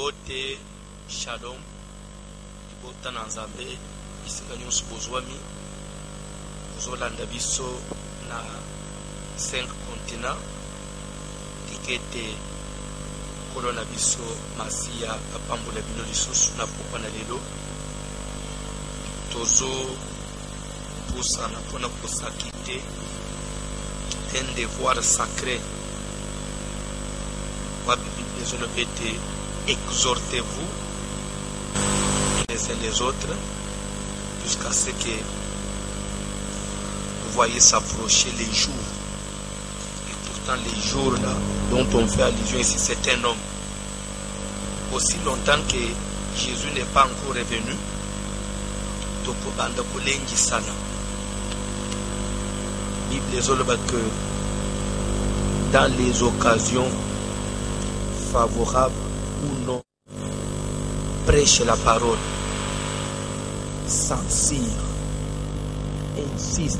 Mbote, Shalom, Bota Nanzambe, Isika nyonso bozwami, bozolanda biso na 5 continents, tikete kolona biso Masia apambola bino lisusu na pokwa na lelo. Tozo pusana pona kosakite un devoir sacré. Exhortez-vous les uns les autres jusqu'à ce que vous voyez s'approcher les jours. Et pourtant les jours là dont on fait allusion ici, c'est un homme. Aussi longtemps que Jésus n'est pas encore revenu, tokobanda kolengi sana. Bible ezoloba que dans les occasions favorables ou non, prêche la parole, censure, insiste.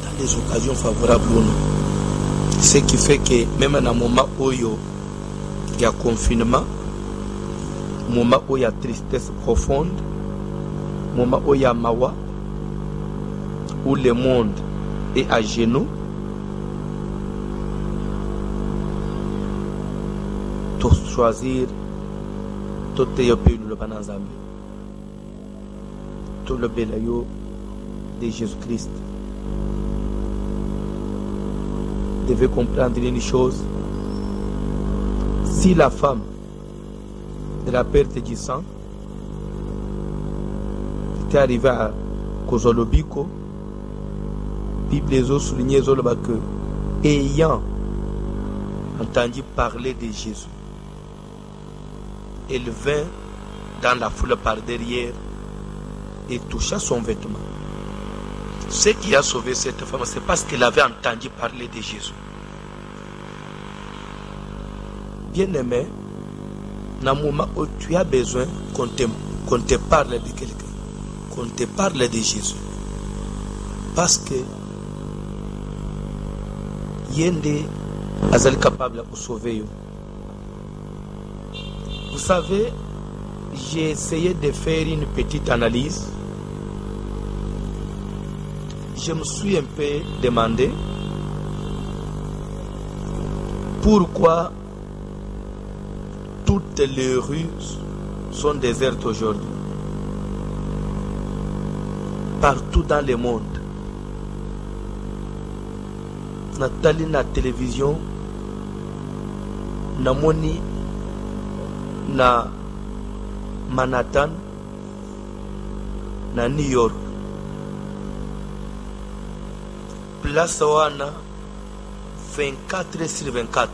Dans les occasions favorables ou non. Ce qui fait que même dans un moment où il y a confinement, moment où il y a tristesse profonde, moment où il y a mawa, où le monde est à genoux, tout choisir, tout le pays le banazambi, tout le belayo de Jésus-Christ. Vous devez comprendre une chose: si la femme de la perte du sang était arrivée à Kozolobiko, Bible a souligné que ayant entendu parler de Jésus, elle vint dans la foule par derrière et toucha son vêtement. Ce qui a sauvé cette femme, c'est parce qu'elle avait entendu parler de Jésus. Bien-aimé, dans le moment où tu as besoin qu'on te parle de quelqu'un, qu'on te parle de Jésus, parce que Yende est capable de sauver. Vous savez, j'ai essayé de faire une petite analyse. Je me suis un peu demandé pourquoi toutes les rues sont désertes aujourd'hui. Partout dans le monde. Nathalie na télévision, namoni na Manhattan, na New York. Place wana 24/24.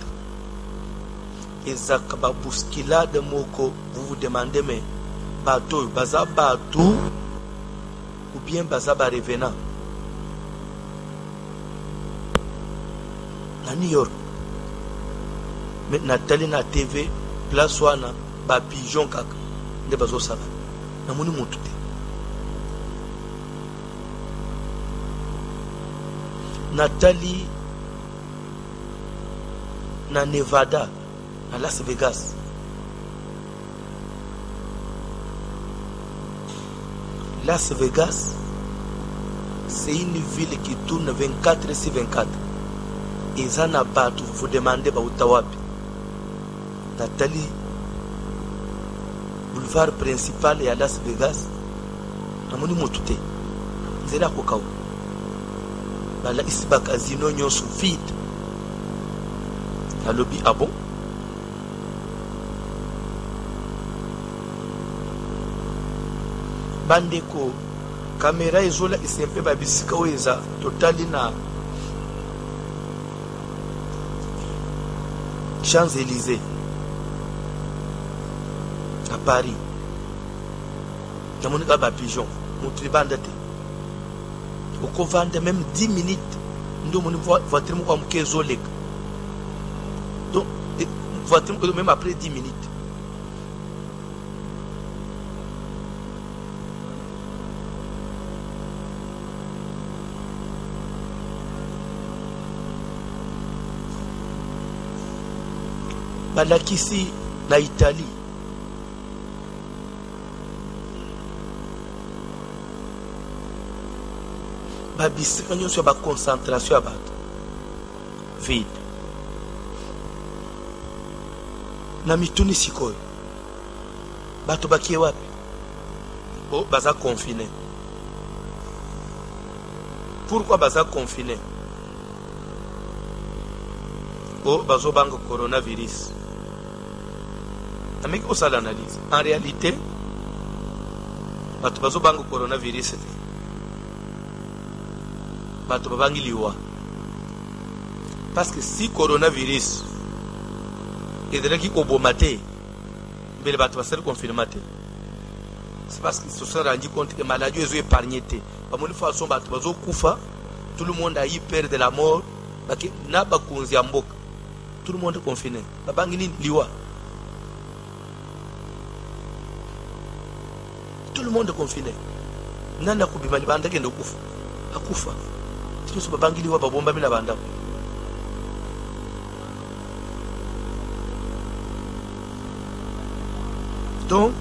Et zakaba bousculade moko, vous vous demandez mais bateau, baza bateau ou bien baza ba revenant. Na New York. Mais Nathalie na TV, place wana ba pigeon kaka nde bazo sala. Na moni mutu te. Nathalie na Nevada, à Las Vegas. Las Vegas, c'est une ville qui tourne 24/24. Et ça n'a pas tout. Vous demandez à Outawapi. Nathalie, boulevard principal et à Las Vegas. Namoni motute. Nzela kokao. Bala isiba casino nyonso vide. La lobby ah bon? Bandeko caméra isola isempe babisika weza totali na Champs-Élysées à Paris. Namoni ba pigeon mutri bandate. Oko vande même 10 minutes ndo moni voiture mo amkezo lek. Donc voiture même après 10 minutes. balakisi na Italie babisika nyonso ya baconcentration ya bato vide na mituni sikoyo bato bakie wapi o baza confiné. Pourquoi baza confiné? O bazo bango coronavirus. Ameki osala analyse. En réalité, bato bazo bango coronavirus. Bato babangi liwa. Parce que si coronavirus ezalaki kobomate, mbele bato basali confirmate. C'est parce qu'ils se sont rendus compte que la maladie est épargnée. Tout le monde a eu peur de la mort. Tout le monde est confiné. Tout le monde est confiné. Nana kubimali banda kendo kufa. Akufa. Tiso babangi liwa babomba mina banda. Donc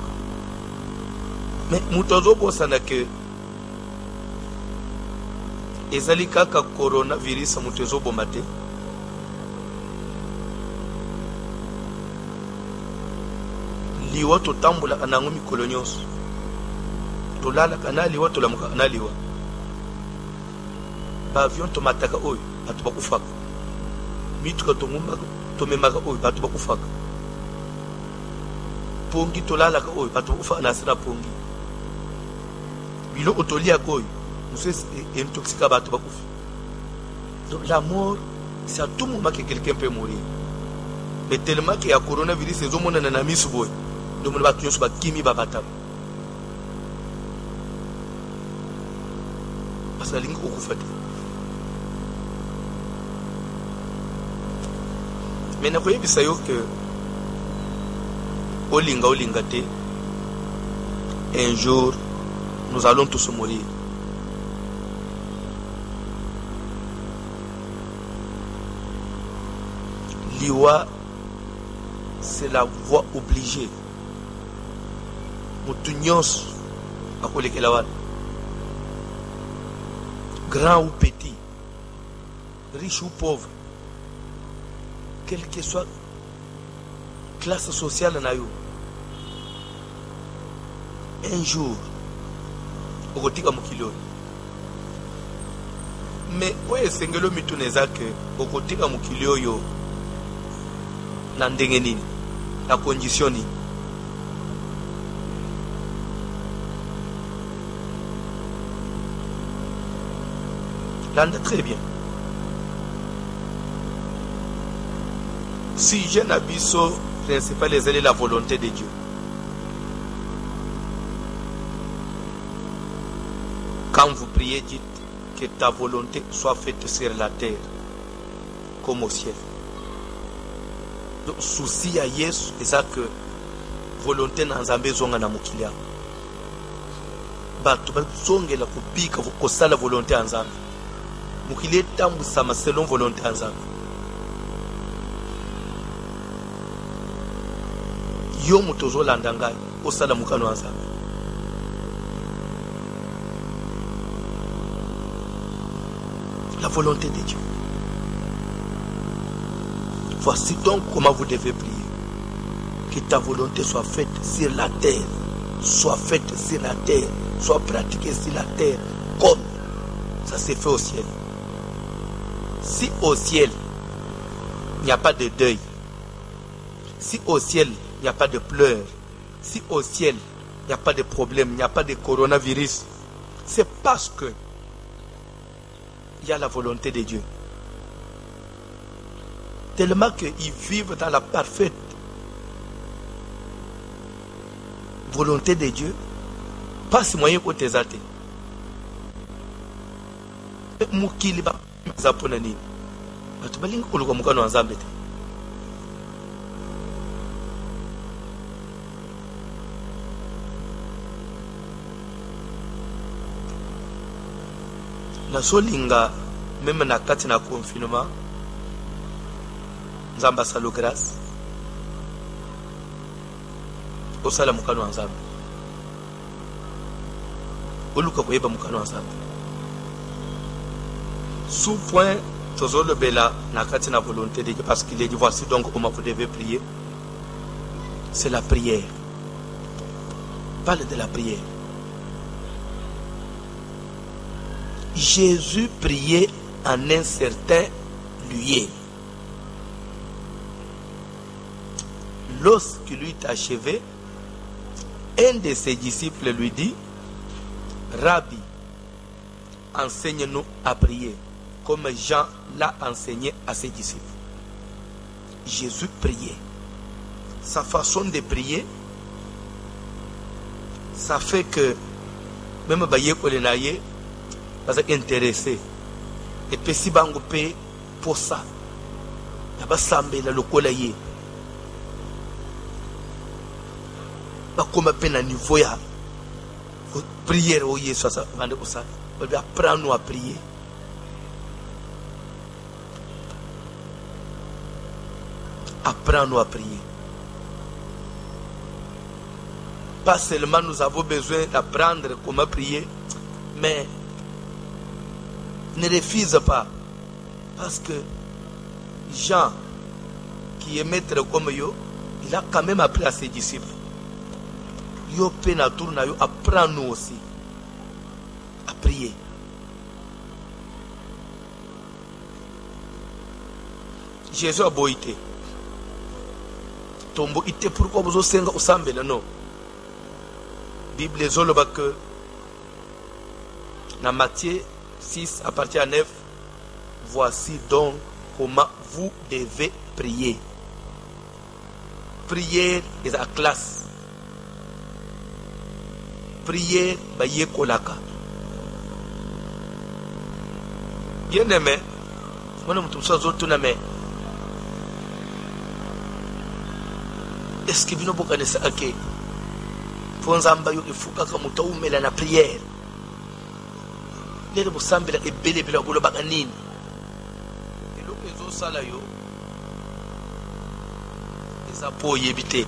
mais mutozo bosana que ezali kaka coronavirus mutozo bomate liwa totambula kanango mikolo nyonso tolala kana liwa tolamuka kana liwa ba avion tomataka oyo batu bakufaka mituka tongumba tomemaka oyo batu bakufaka pongi tolalaka oyo batu bakufaka nasina pongi bilo otolia koyo nous intoxiqués bato bakufi. Donc la mort c'est à tout moment que quelqu'un peut mourir, mais tellement qu'il y a coronavirus c'est au monde na misu boy donc on va tous ba kimi ba bata parce que lingi okufa te. Mais na koyebi sayo que olinga te un jour nous allons tous mourir. Liwa, c'est la voie obligée. Moutunios, à Kolekelawan. Grand ou petit, riche ou pauvre, quelle que soit classe sociale, un jour, okotika mukilo. Mais oye sengelo mituneza ke okotika mukilo yo na ndenge nini na condition ni landa très bien. Si j'ai n'abisso principal est la volonté de Dieu. Quand vous priez, dites que ta volonté soit faite sur la terre comme au ciel. Donc, souci à Yesu, c'est ça que volonté na nzambe zonga na mukilia. Batu bazonge la kupika kosala volonté ya nzambe. Mukilia tambu sama selon volonté ya nzambe. Yo mutozo landangai osala mukano ya nzambe. La volonté de Dieu. Voici donc comment vous devez prier. Que ta volonté soit faite sur la terre. Soit faite sur la terre. Soit pratiquée sur la terre. Comme ça s'est fait au ciel. Si au ciel, il n'y a pas de deuil. Si au ciel, il n'y a pas de pleurs. Si au ciel, il n'y a pas de problème. Il n'y a pas de coronavirus. C'est parce que il y a la volonté de Dieu. Tellement qu'ils vivent dans la parfaite volonté de Dieu, pas si moyen côté zate. Mukili ba zapona nini. Batubalinga kuluka mukano wa Nzambe te. Na solinga même na kati na confinement Nzamba salo grâce osala mukano wa nzambe oluka koyeba mukano wa nzambe sous point tozolobela na kati na volonté de Dieu parce qu'il est dit voici donc comment vous devez prier. C'est la prière. Parle de la prière. Jésus priait en un certain lieu. Lorsqu'il eut achevé, un de ses disciples lui dit, Rabbi, enseigne-nous à prier, comme Jean l'a enseigné à ses disciples. Jésus priait. Sa façon de prier, ça fait que même Baye Kolenaye va s'intéresser. Et puis si Bango paye pour ça, il va s'embêter le Kolaye. Comme à peine à niveau ya prière au Yesu ça va de ça on va apprendre à prier. Apprendre à prier. Pas seulement nous avons besoin d'apprendre comment prier, mais ne refuse pas, parce que Jean qui est maître comme yo, il a quand même appris à ses disciples. Yo pena tourna yo apprend nous aussi à prier. Jésus a beau été. Tombo ité pourquoi vous osez au sambela non. Bible zoloba que dans Matthieu 6 à partir de 9, voici donc comment vous devez prier. Prière est la classe. Prière baye kolaka. Bien aimé, moi nous tous autres mais est-ce que vous ne pouvez pas dire que pour nzamba yo ifuka ka mutaumela na prière lelo busambela ebele bila kulo bakanini elo ezo sala yo eza po yebite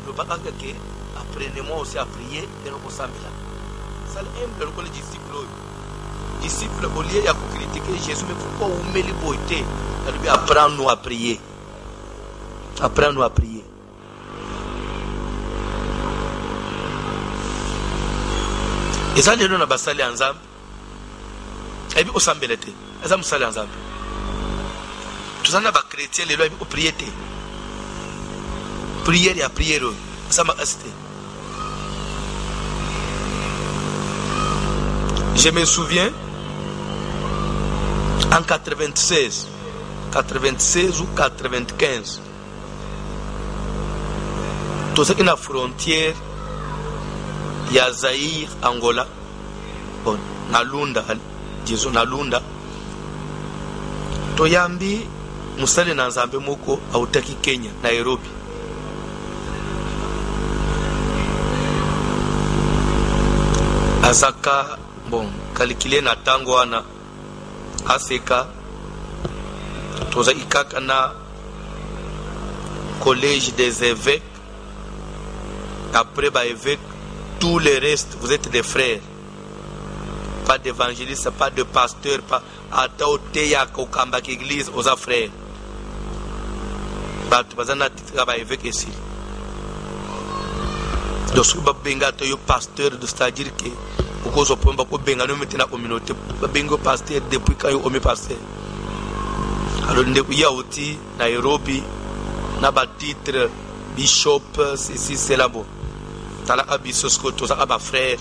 lo bakanga ke apprenez-moi aussi à prier lelo busambela sala emble le disciple au lieu ya critiquer Jésus mais pourquoi umeli boité lui apprendre à prier. Apprends-nous à prier. Et ça, les gens qui sont ensemble, et puis, ils sont ensemble. Ils sont ensemble. Tous les chrétiens, les gens qui prient. Prière et prière. Ça m'a assisté. Je me souviens, en 96 ou 95, tout ce qui est la frontière, il y a Zaïre, Angola, bon, Nalunda, disons Nalunda. Toyambi, Musale Nanzambe Moko, Autaki Kenya, Nairobi. Azaka, bon, Kalikile na Tangoana, Aseka, Toza Ikakana, Collège des évêques. Après, évêque, tous les restes, vous êtes des frères. Pas d'évangélistes, pas de pasteurs, pas à Taoteya, Kokambak église, aux frères. Pas un évêque ici. Donc, si vous avez un pasteur, c'est-à-dire que vous avez un la communauté, vous avez un pasteur depuis quand vous avez un pasteur. Alors, il y a aussi Nairobi, il y a un titre, bishop, ceci, c'est là-bas. Tala abisosko to aba frère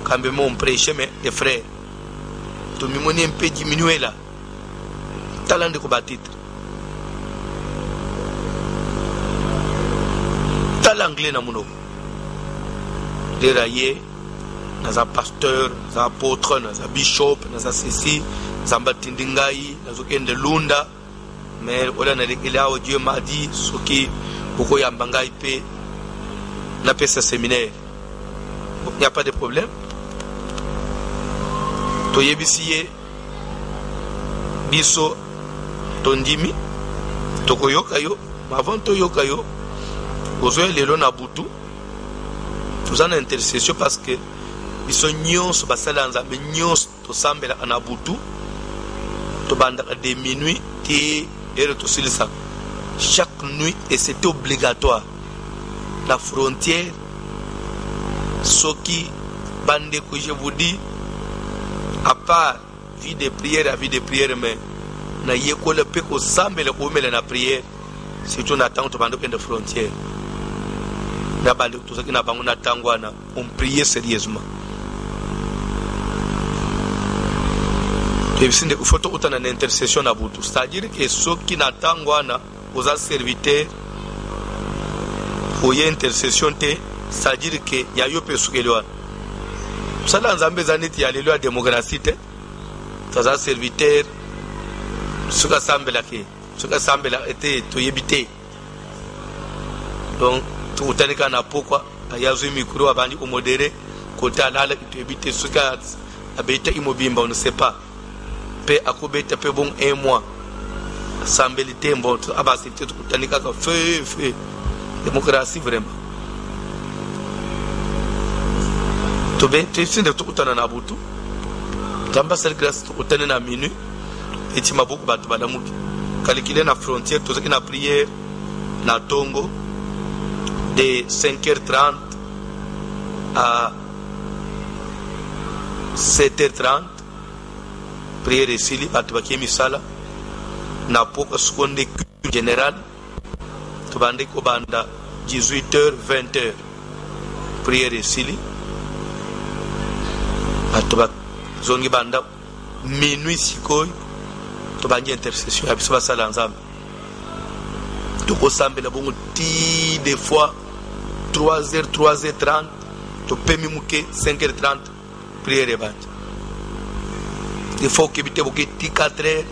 quand même on prêche mais des frères to mimoni un peu diminué là talent de combattre talent anglais na muno déraillé dans un pasteur dans un apôtre dans un bishop dans un ceci zamba tindingai dans okende lunda mais wala na lekela Dieu m'a dit ce qui beaucoup yambanga ipe n'a pas ce séminaire. Il n'y a pas de problème. Toyebisie biso tondimi tokoyoka yo avant toyoka yo ozoya lelo na butu toza na intercession parce que biso nyonso basala nzambe nyonso tosambelaka na butu tobandaka de minuit te ere tosilisa chaque nuit et c'était obligatoire la frontière soki bandeko je vous dis à part vie de prière mais na yekola pe ko sambela ko mela na prière surtout na tango to bando pe de frontière na bando to saki na bango na tangwana on prier sérieusement et puis il faut tout autant en intercession na butu c'est-à-dire que soki na tangwana aux serviteurs pour y intercession te c'est-à-dire que ya yo pe sukelwa sala nzambe zaniti ya lelo ya démocratie te ça serviteur suka sambela ete toyebite donc tutanika na pokwa ayazu mikro abandi ko modéré côté alala toyebite suka abeta imobimba on ne sait pas pe akobeta pe bon un mois sambelité bon abasité tutanika ka feu démocratie vraiment to be tesinde tukutana na butu tamba sel grâce tukutana na minute et tu m'as beaucoup battu badamuki calculer na frontière tout ce qui na prière na Tongo de 5h30 à 7h30 prière et sili battu baki misala na poko seconde général to bande ko banda 18h 20h prière et sili battu bak zongi banda minuit sikoy to bangi intercession ya biso basala nzambe to ko sambela bongo ti des fois 3h 3h30 to pemi muke 5h30 prière et bande il faut que bité boke ti 4h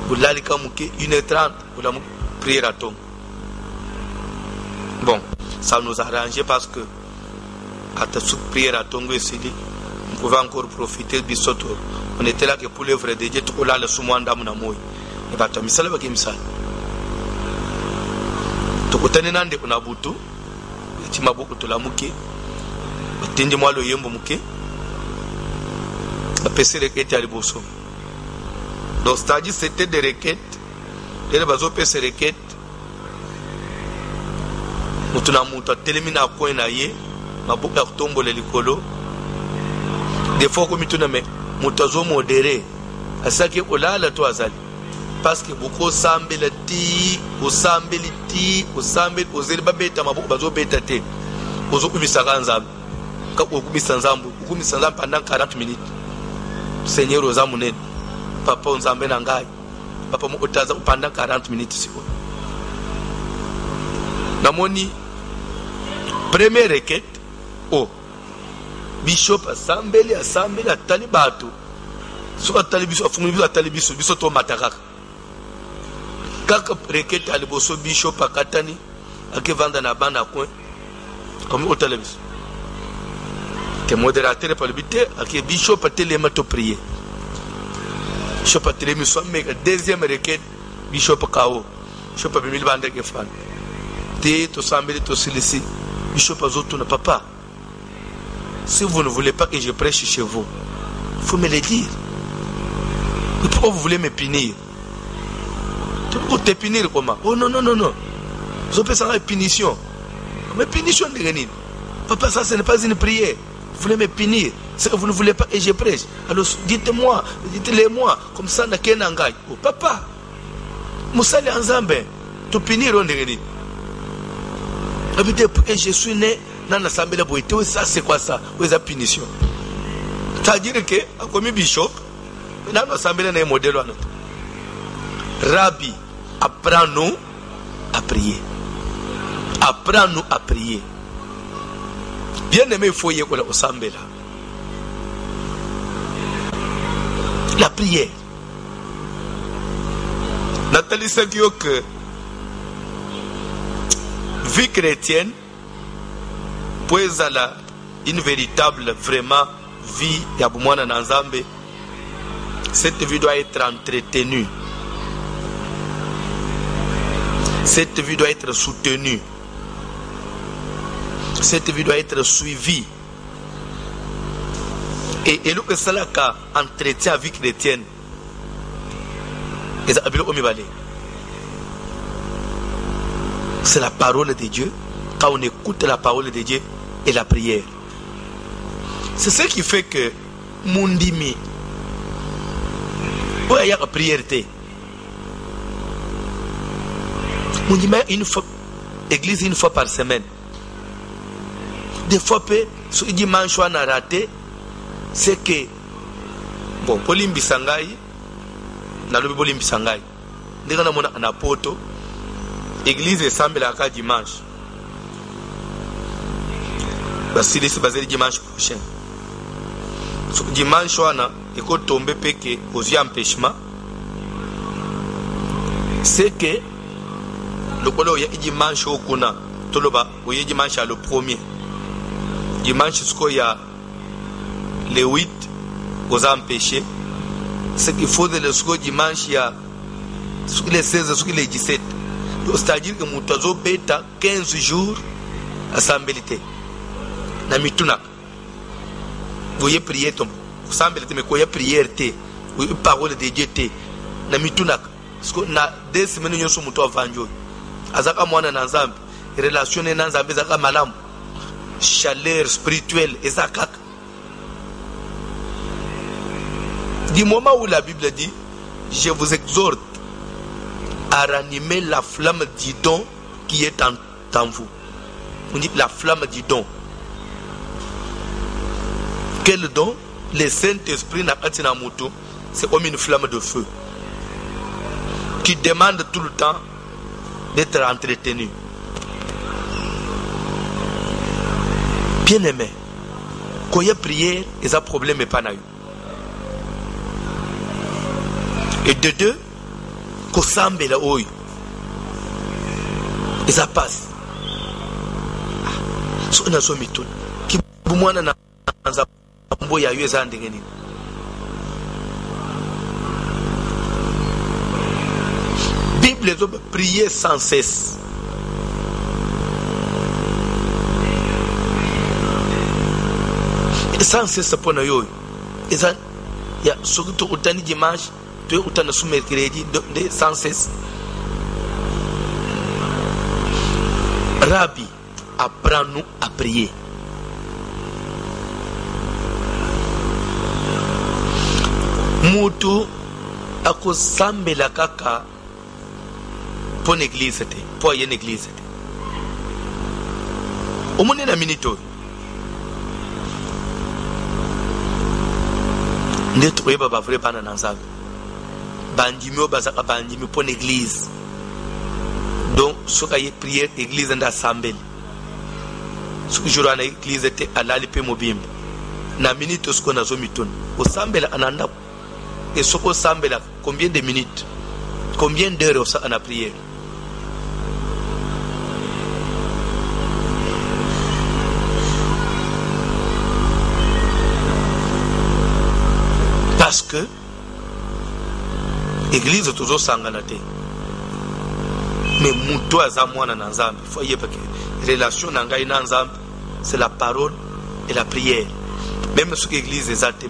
bulalika muke 1h30 pour la prière à ton bon ça nous arrange parce que à ta prière à Tongo ici on pouvait encore profiter de bisoto on était là que pour l'œuvre de Dieu tout là le soumanda muna moy et ba to misala ba ke misala to kotane nande kuna butu ti mabuku to la muke batindi mwalo yembo muke apesi requête à liboso donc c'est-à-dire c'était des requêtes les bazo pesi requête mutuna muta telemina ko na ye mabuku ya kutombola likolo des fois comme tu n'aimes mutazo modéré à ça que olala to azali parce que beaucoup sambela ti osambeli ozeli babeta mabuku bazo beta te ozo kumisa nzambe ka kumisa nzambe pendant 40 minutes Seigneur ozamunene papa nzambe na ngai papa mo otaza pendant 40 minutes siko namoni première requête oh bishop asambeli atali bato so atali biso afunguli biso atali biso to matakaka kaka requête aliboso bishop akatani akevanda na banda coin comme au télévision te modérateur par le bité ak bishop atelema to prier bishop atelemi so mega deuxième requête bishop kao bishop bimili banda ke fan te to sambeli to silisi bishop azoto na papa. Si vous ne voulez pas que je prêche chez vous, il faut me le dire. Et pourquoi vous voulez me punir? Pourquoi te punir comment? Oh non. Vous avez ça une punition. Mais punition de rien. Papa, ça ce n'est pas une prière. Vous voulez me punir. C'est que vous ne voulez pas que je prêche. Alors dites-moi, dites-le-moi. Comme ça, n'a qu'un engagement. Oh papa, Moussali Anzambe, tu punir on de rien. Et je suis né. Ça c'est quoi ça? Où est la punition? C'est-à-dire que comme bishop, dans l'assemblée on a un modèle. Rabbi, apprends-nous à prier. Apprends-nous à prier. Bien aimé, il faut y aller au Sambela. La prière. Nathalie Sankyo que vie chrétienne pues ala une véritable vraiment vie ya bumwana na Nzambe, cette vie doit être entretenue. Cette vie doit être soutenue. Cette vie doit être suivie. Et le salaka entretien avec chrétienne. C'est la parole de Dieu. Quand on écoute la parole de Dieu et la prière. C'est ce qui fait que Mundimi, il y a la prière. Mundimi, église une fois par semaine. Des fois, ce dimanche, on a raté. C'est que, bon, Polimbi Sangai, Nalobi Polimbi Sangai, dès qu'on a un apoto, église semble la cas dimanche. Parce que c'est basé dimanche prochain. So, dimanche, on a tombé péché aux yeux empêchement. C'est que le colo y a dimanche au Kuna, Toloba, où il y a dimanche à le premier. Dimanche, ce qu'il y a les 8 aux empêchés. Ce qu'il faut de le dimanche, il y a les 16, les 17. C'est-à-dire que nous avons 15 jours à s'embellir. Na mituna vous y prier tom vous semblez mais quoi y prière té vous parole de Dieu té na mituna parce que na des semaines nous sommes toi vanjo azaka mwana na nzambe relation na nzambe zaka malamu chaleur spirituelle ezaka du moment où la Bible dit je vous exhorte à ranimer la flamme du don qui est en vous. On dit la flamme du don. Quel don? Le Saint-Esprit n'a pas moto, c'est comme une flamme de feu qui demande tout le temps d'être entretenu. Bien aimé, quand il y a prière, il y a un problème et pas. Et de deux, quand semble la oeil, et ça passe. So on a so mitun. Qui boumwana na Mboya eu ça ndengeni. Bible les hommes prier sans cesse. Et sans cesse pour nous yo. Et ça il y a surtout autant de dimanche, tu autant de mercredi de sans cesse. Rabbi, apprends-nous à prier. Mutu akosambela kaka pour l'église pour y une église. Au monde na minito. Neto eba ba vrai bana nanzaga. Bandimi bazaka bandimi pour l'église. Donc ce qu'il y a prière église d'assemblée. Ce que je vois dans l'église était à l'alipe mobile. Na minute ce qu'on a zomitone. Au sambela ananda. Et ce qu'on sambela combien de minutes, combien d'heures ça en a prière. Parce que l'église est toujours sanganate. Mais muto azamwana na nzambe. Foyer parce que relation nangai na nzambe, c'est la parole et la prière. Même ce que l'église est athée,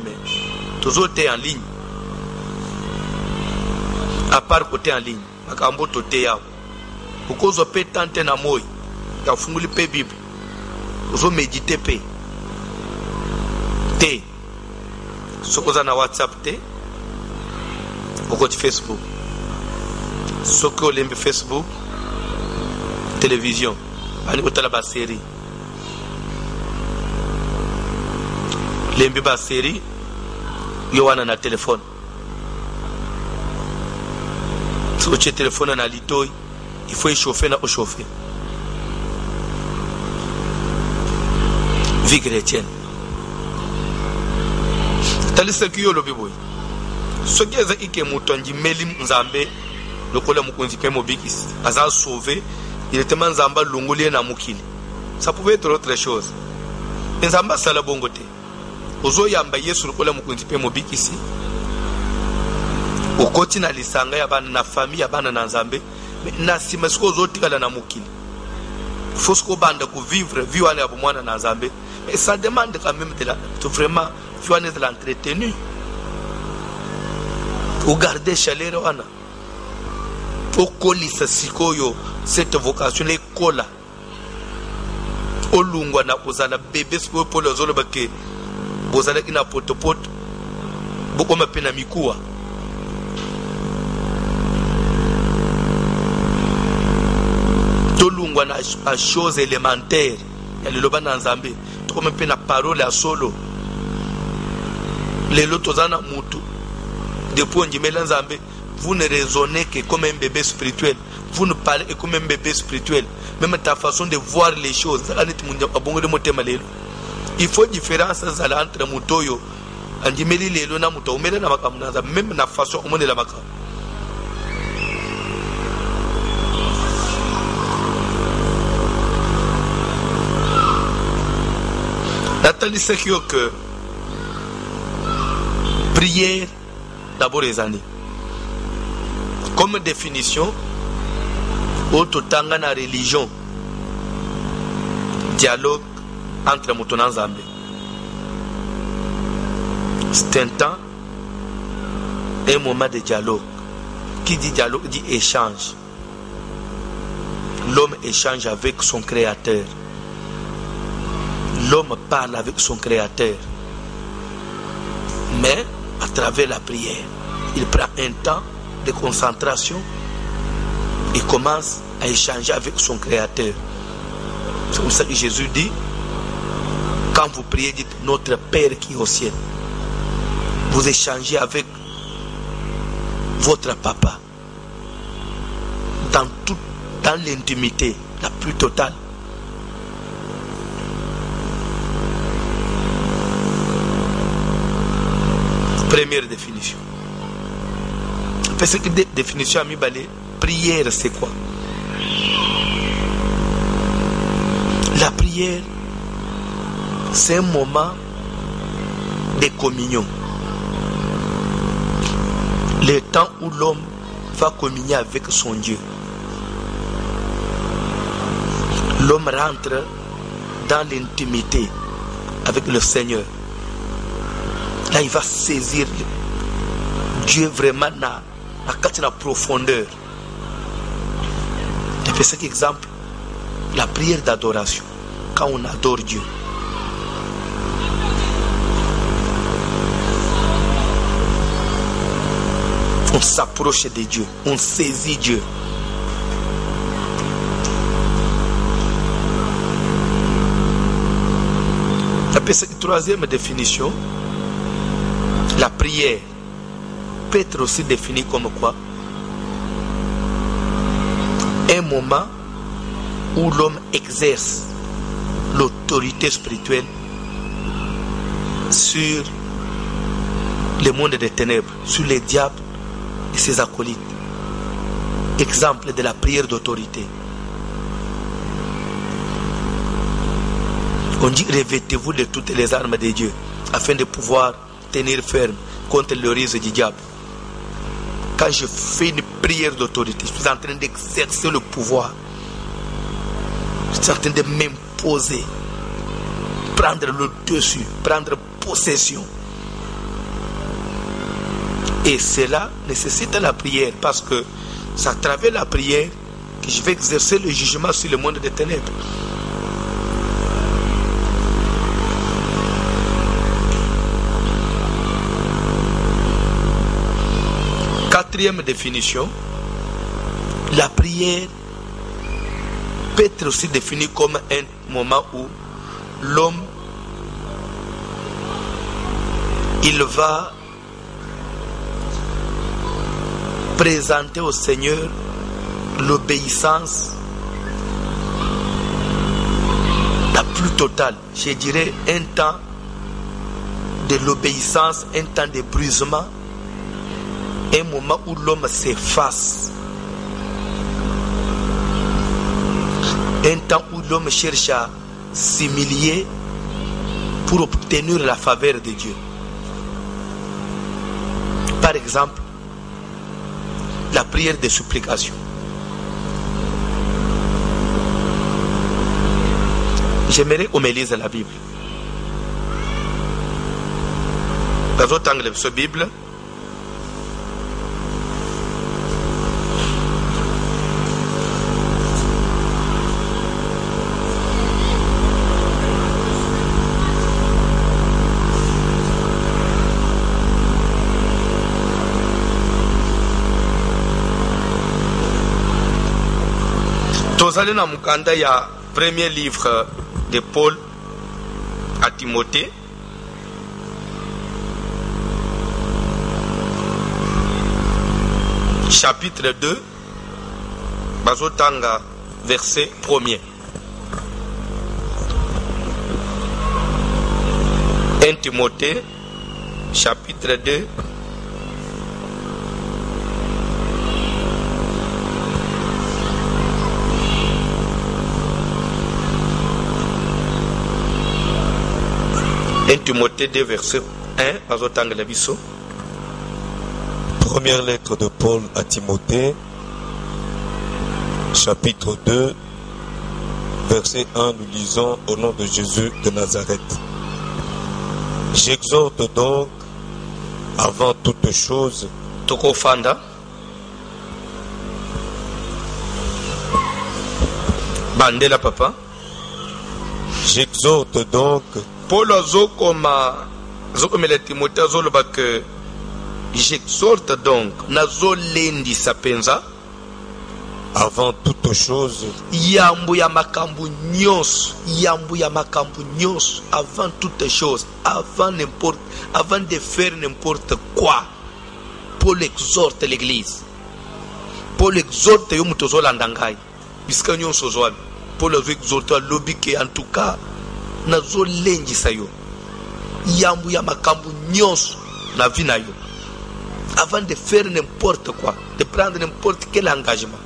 toujours t'es en ligne. À part côté en ligne, makambo toté ya. Pourquoi vous peut tenter na moi, ya funguli pe Bible. Vous méditer pe. Té. Ce que vous avez na WhatsApp té. Au côté Facebook. Ce que vous avez Facebook, télévision. Ani kotala ba série. Lembi ba série. Yo wana na téléphone. Si vous avez un téléphone à l'itoy, il faut échauffer ou chauffer. Vie chrétienne. Tali ce qui est le biboy. Ce qui est que mutonji melim nzambe, le kola mukonzi pe mobikis, aza sauvé, il était nzamba longolé na mukili. Ça pouvait être autre chose. Nzamba sala bongote. Ozo yamba Yesu le kola mukonzi pe mobikisi. Okoti na lisanga ya bana na famille ya bana na nzambe mais na sima siko zotikala na mokili faut ce qu'on bande pour vivre vivre à moi na Nzambe, mais ça demande quand même de vraiment de l'entretenir pour garder chaleur wana pour kolisa sikoyo cette vocation les kola olungwa na kozala bébé sikoyo pour les autres bake bozala ina potopoto bokoma pena mikuwa tolungwa na chose élémentaire ya liloba na Nzambe tokoma pe na parole ya solo lelo tozana mutu depuis onjimela Nzambe. Vous ne raisonnez que comme un bébé spirituel, vous ne parlez que comme un bébé spirituel, même ta façon de voir les choses. Il faut différence entre mutoyo anjimeli lelo na muto umela na makamna même na façon umone la makam. Nathalie sait que prière d'abord les années. Comme définition, autotanga na religion, dialogue entre Moutonan Nzambe. C'est un temps, un moment de dialogue. Qui dit dialogue dit échange. L'homme échange avec son créateur. L'homme parle avec son créateur. Mais à travers la prière, il prend un temps de concentration et commence à échanger avec son créateur. C'est comme ça que Jésus dit, quand vous priez, dites notre Père qui est au ciel. Vous échangez avec votre papa dans l'intimité la plus totale. Première définition. Parce que définition à mi balé, prière c'est quoi? La prière, c'est un moment de communion. Le temps où l'homme va communier avec son Dieu. L'homme rentre dans l'intimité avec le Seigneur. Là, il va saisir Dieu vraiment dans la profondeur. Et puis cet exemple, la prière d'adoration, quand on adore Dieu. On s'approche de Dieu, on saisit Dieu. Et puis cette troisième définition, la prière peut être aussi définie comme quoi? Un moment où l'homme exerce l'autorité spirituelle sur le monde des ténèbres, sur les diables et ses acolytes. Exemple de la prière d'autorité. On dit revêtez-vous de toutes les armes de Dieu afin de pouvoir tenir ferme contre le risque du diable. Quand je fais une prière d'autorité, je suis en train d'exercer le pouvoir. Je suis en train de m'imposer, prendre le dessus, prendre possession. Et cela nécessite la prière parce que c'est à travers la prière que je vais exercer le jugement sur le monde des ténèbres. Quatrième définition, la prière peut être aussi définie comme un moment où l'homme il va présenter au Seigneur l'obéissance la plus totale. Je dirais un temps de l'obéissance, un temps de brisement, un moment où l'homme s'efface, un temps où l'homme cherche à s'humilier pour obtenir la faveur de Dieu. Par exemple, la prière de supplication. J'aimerais qu'on me lise la Bible. Dans votre angle de cette Bible, nous allons dans Mukanda, il y a le premier livre de Paul à Timothée. Chapitre 2, Bazotanga, verset 1er. 1 Timothée, chapitre 2. Timothée 2, verset 1, Première lettre de Paul à Timothée, chapitre 2, verset 1, nous lisons au nom de Jésus de Nazareth. J'exhorte donc, avant toute chose, Tokofanda, Bandela papa. J'exhorte donc, Paul azokoma zokomela Timothée azoloba que j'exhorte donc nazolendi sapenza avant toute chose yambu ya makambu nyos avant toute chose avant de faire n'importe quoi. Paul exhorte l'église. Paul exhorte yo muto zolanda ngai bisika nyonso zwana. Paul azo exhorte alobi ke en tout cas nazolengisa yo yambu ya makambu nyonso na vie na yo avant de faire n'importe quoi, de prendre n'importe quel engagement,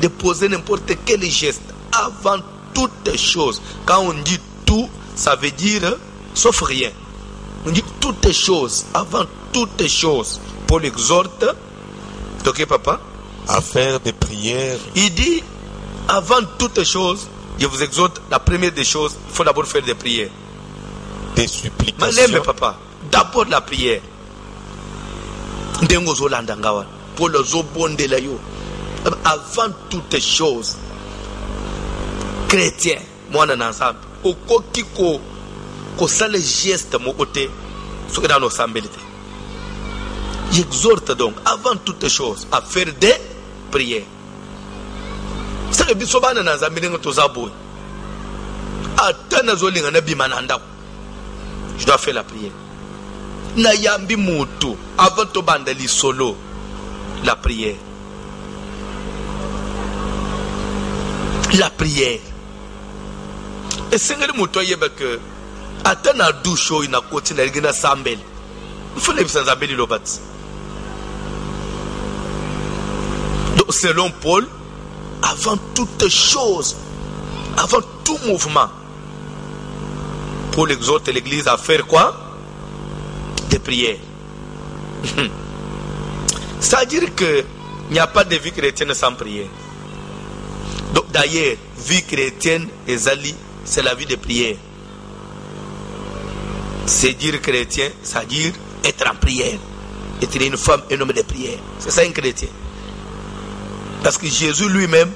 de poser n'importe quel geste, avant toute chose. Quand on dit tout, ça veut dire sauf rien. On dit toutes choses, avant toutes choses. Paul exhorte, ok papa, à faire des prières. Il dit avant toutes choses, je vous exhorte, la première des choses, il faut d'abord faire des prières. Des supplications. Mais papa, d'abord la prière. Ndengo zolanda ngawa. Paul zobondela yo. Avant toutes choses, chrétien, moi en ensemble, au kokiko, ko sale geste mon côté, ce que dans nos sambelité. J'exhorte donc, avant toutes choses, à faire des prières. C'est que bisobana na zambelenge tozabo. Atana zolinga na bimananda. Je dois faire la prière. Na yambi mutu avant to bandeli solo la prière. La prière. Et c'est que mutu yeba que atana doucho ina koti na rigena sambel. Il faut les sambeli lobat. Donc selon Paul, avant toute chose, avant tout mouvement, Paul exhorte l'église à faire quoi? Des prières. C'est-à-dire qu'il n'y a pas de vie chrétienne sans prière. Donc d'ailleurs, vie chrétienne et zali, c'est la vie de prière. C'est dire chrétien, c'est-à-dire être en prière. Être une femme, un homme de prière. C'est ça un chrétien. Parce que Jésus lui-même,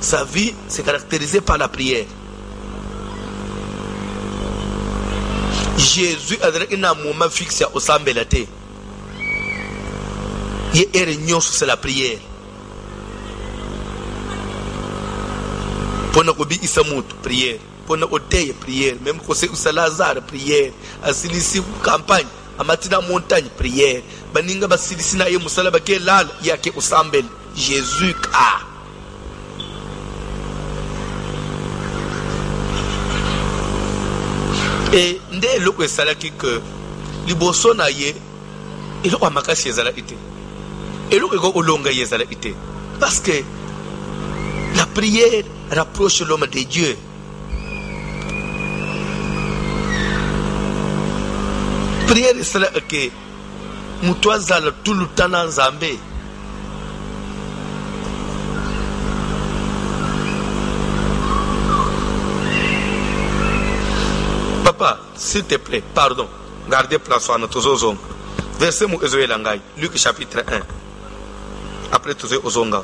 sa vie s'est caractérisée par la prière. Jésus a un moment fixe au sambelate. Il y a une réunion sur la prière. Pour nous obéir, prière. Pour nous obéir, prière. Même quand c'est Lazare, prière. À Silici, campagne. À Matina montagne, prière. Baninga Basilissi na ye musala bake lal yake usambel. Jésus a. Et ndé loko esalaki que liboso na ye eloko amakasi ezala ite. Eloko eko olonga ye ezala ite. Parce que la prière rapproche l'homme de Dieu. Prière esala que mutu azala tout le temps na Nzambe. s'il te plaît, pardon. Gardez place à notre zone. Verset mu ezoe langai. Luc chapitre 1. Après tout ozonga.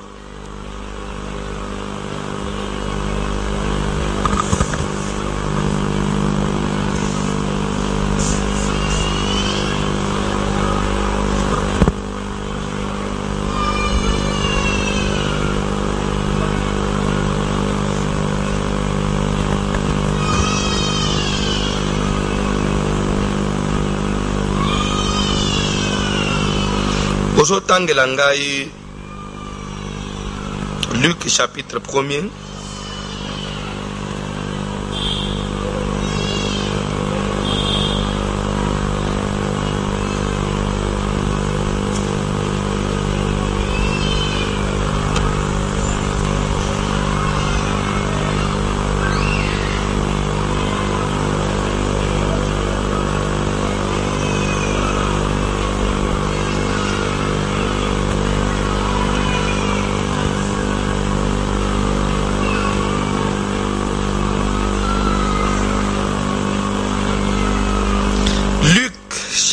Ozotangela ngai Luc chapitre 1er.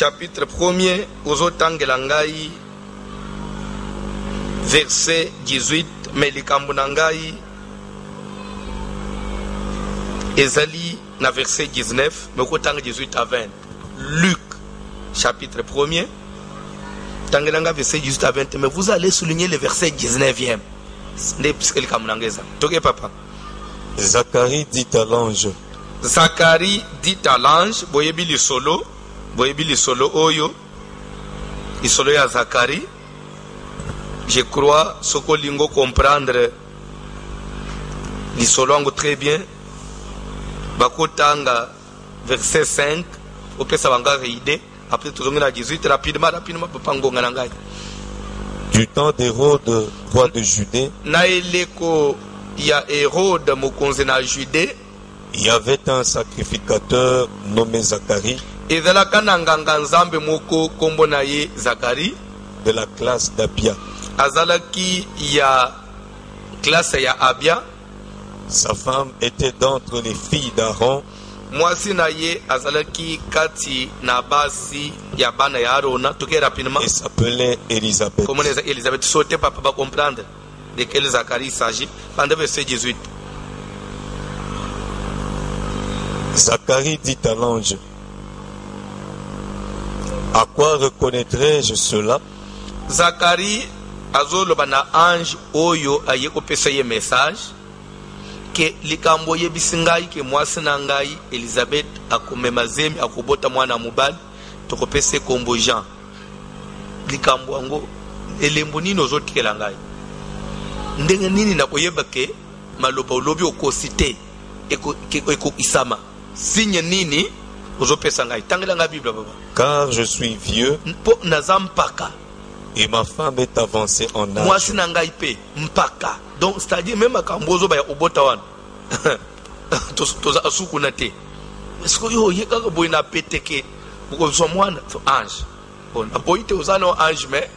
Chapitre 1er, ozotangela ngai verset 18, mais likambo na ngai ezali na verset 19, mais okotanga 18 à 20. Luc chapitre 1er, tangela ngai verset 18 à 20, mais vous allez souligner le verset 19e. Puisque likambo na ngai eza. Toke papa. Zacharie dit à l'ange. Zacharie dit à l'ange, boyebi lisolo. Boyebi lisolo oyo lisolo ya Zacharie. Je crois soko lingo comprendre lisolo ango très bien. Bakotanga verset 5 opesa banga idée. Après tout na 18 rapidement papa ngonga na ngai. Du temps d'Hérode, roi de Judée, na eleko ya Hérode mokonzi na Judée, il y avait un sacrificateur nommé Zacharie ezalaka na nganga nzambe moko kombo na ye Zacharie de la classe d'Abia. Azalaki ya classe ya Abia. Sa femme était d'entre les filles d'Aaron. Mwasi na ye azalaki kati na basi ya bana ya Arona. Toke rapidement. Et s'appelait Élisabeth. Comment Élisabeth sautait papa va comprendre de quel Zacharie s'agit. Pendant verset 18. Zacharie dit à l'ange, à quoi reconnaîtrai-je cela? Zacharie azoloba na ange oyo aye kopesa ye message ke likambo yebisi ngai ke mwasi na ngai Elisabeth akomema zemi akobota mwana mobali tokopesa kombo Jean. Likambo yango elembo nini ozotikela ngai? Ndenge nini na koyeba ke maloba olobi okosi te eko isama? Signe nini ozopesa ngai? Tangela ngai Bible baba. Car je suis vieux po nazampaka et ma femme est avancée en âge. Mwasi na ngai pe mpaka. Donc c'est-à-dire même akambozo ba ya obota wana toza asukuna te. Est-ce que yo yeka ko boina peteke ko so mwana so ange on aboite ozana ange mais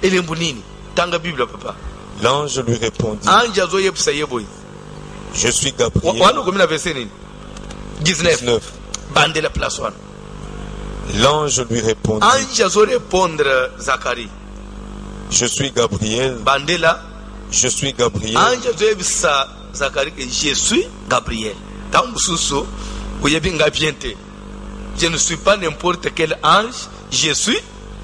elembu nini? Tanga Bible papa. L'ange lui répondit, ange azo yepsa yeboy, je suis Gabriel. Wana ko mina verset nini? 19. Bande la place wana. L'ange lui répondit, ange azo répondre Zacharie, je suis Gabriel. Bandela, je suis Gabriel. Ange azo yebisa Zacharie que je suis Gabriel. Tambususu oyebi nga bien te. Je ne suis pas n'importe quel ange, je suis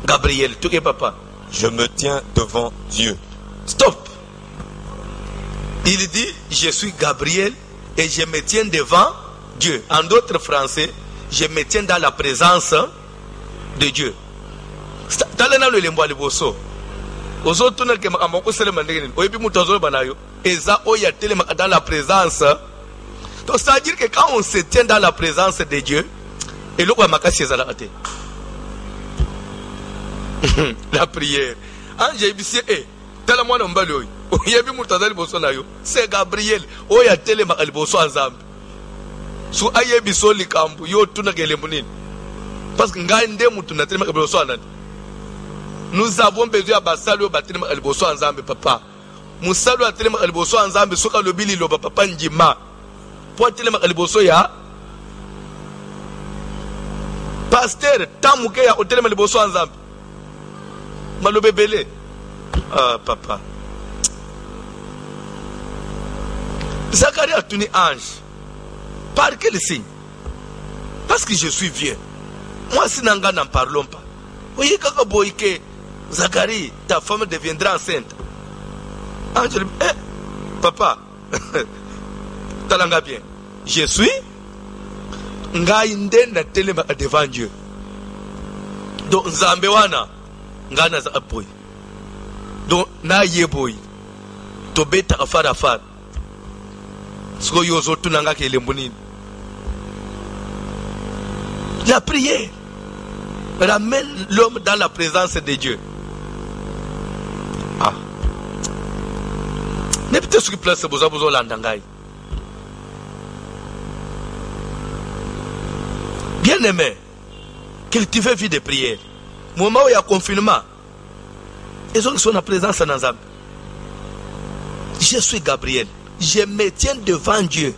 Gabriel. Tu es papa. Je me tiens devant Dieu. Stop. Il dit je suis Gabriel et je me tiens devant Dieu. En d'autres français, je me tiens dans la présence de Dieu. Talena le lembo aliboso. Ozo tuna ke makamoko sele mandengeni. Oyebi mutozo banayo. Eza oya tele dans la présence. Donc ça veut dire que quand on se tient dans la présence de Dieu, et l'eau makasi ezala ate. La prière. Ange ibisi tala mwana mbali oyo. Oyebi mutozo aliboso nayo. C'est Gabriel. Oya tele makaliboso azambe. Su ayebi so likambu yo tuna ke lembo nini? Parce que ngai nde mutu na tele makaliboso anani. Nous avons besoin de basalo batelema aliboso anzambe papa. Musalo atelema aliboso anzambe soka lobili loba papa njima. Po atelema aliboso ya pasteur tamuke ya hotel maliboso anzambe malobe belé. Ah papa. Zacharie a tenu ange. Par quel signe? Parce que je suis vieux. Moi si nanga n'en parlons pas. Oui kaka boyke Zacharie, ta femme deviendra enceinte. Ange dit, papa, talanga bien. Je suis ngainde na telema devant Dieu. Donc nzambe wana ngana za boy. Donc na ye boy. To beta afara. Siko yozo tunanga ke lembunini. La prière ramène l'homme dans la présence de Dieu. Ah. Ne peut-être ce qui place besoin l'andangai. Bien aimé, cultiver vie de prière. Moment où il y a confinement, ils ont son présence en ensemble. Je suis Gabriel. Je me tiens devant Dieu.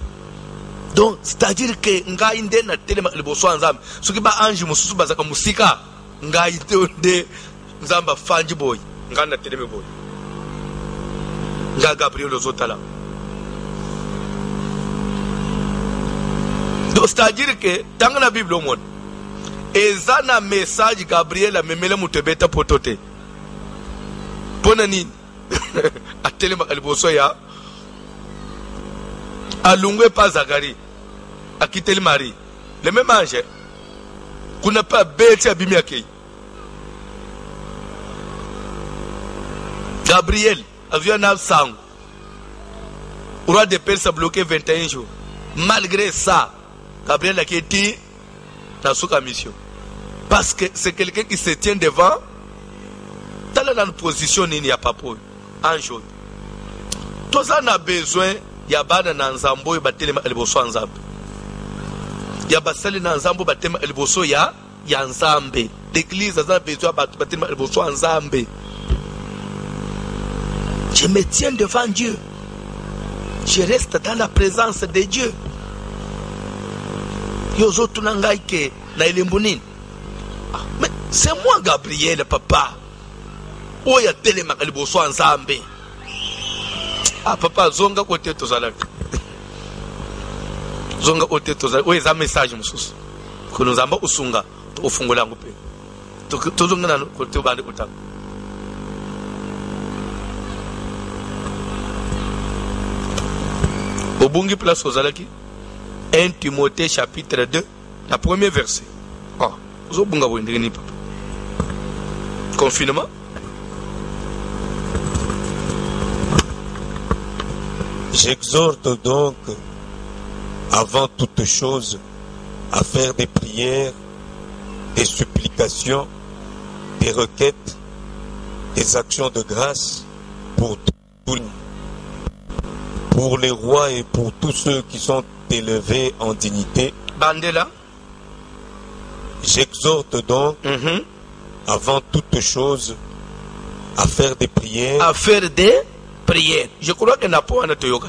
Donc, c'est-à-dire que nga inde na telema liboso nzambe. Soki ba ange mususu bazaka musika, nga inde nzamba fanji boy, nga na teleme boy. Nga Gabriel ozotala. Donc, c'est-à-dire que dans la Bible au monde, ezana message Gabriel a memele mutebeta potote. Ponani a telema liboso ya alungwe pas Zacharie a quitté le mari. Le même ange qu'on n'a pas bêté à Bimiaki. Gabriel a vu un sang. Le roi de Perse a bloqué 21 jours. Malgré ça, Gabriel a quitté dans sa mission. Parce que c'est quelqu'un qui se tient devant. Dans la position, il n'y a pas pour ange. Tout ça a besoin. Yabana na nzambo batele liboso nzambe. Yabasali na nzambo batema liboso ya nzambe. L'église a besoin batema liboso nzambe. Je me tiens devant Dieu. Je reste dans la présence de Dieu. Yozo tunangai ke na elembunini. Mais c'est moi Gabriel papa. Oya telema liboso nzambe. Ah papa zonga kote tozalaki. Zonga kote tozalaki. Oye za message mususu. Kono zamba usunga to ufungola ngupe. To zonga na kote bande kota. Obungi place ozalaki. 1 Timothée chapitre 2, la premier verset. Ah, zobunga boindeni papa. Confinement. J'exhorte donc, avant toute chose, à faire des prières, des supplications, des requêtes, des actions de grâce pour les rois et pour tous ceux qui sont élevés en dignité. Bandela. J'exhorte donc, avant toute chose, à faire des prières. À faire des prière. Je crois que Napo a toyoka.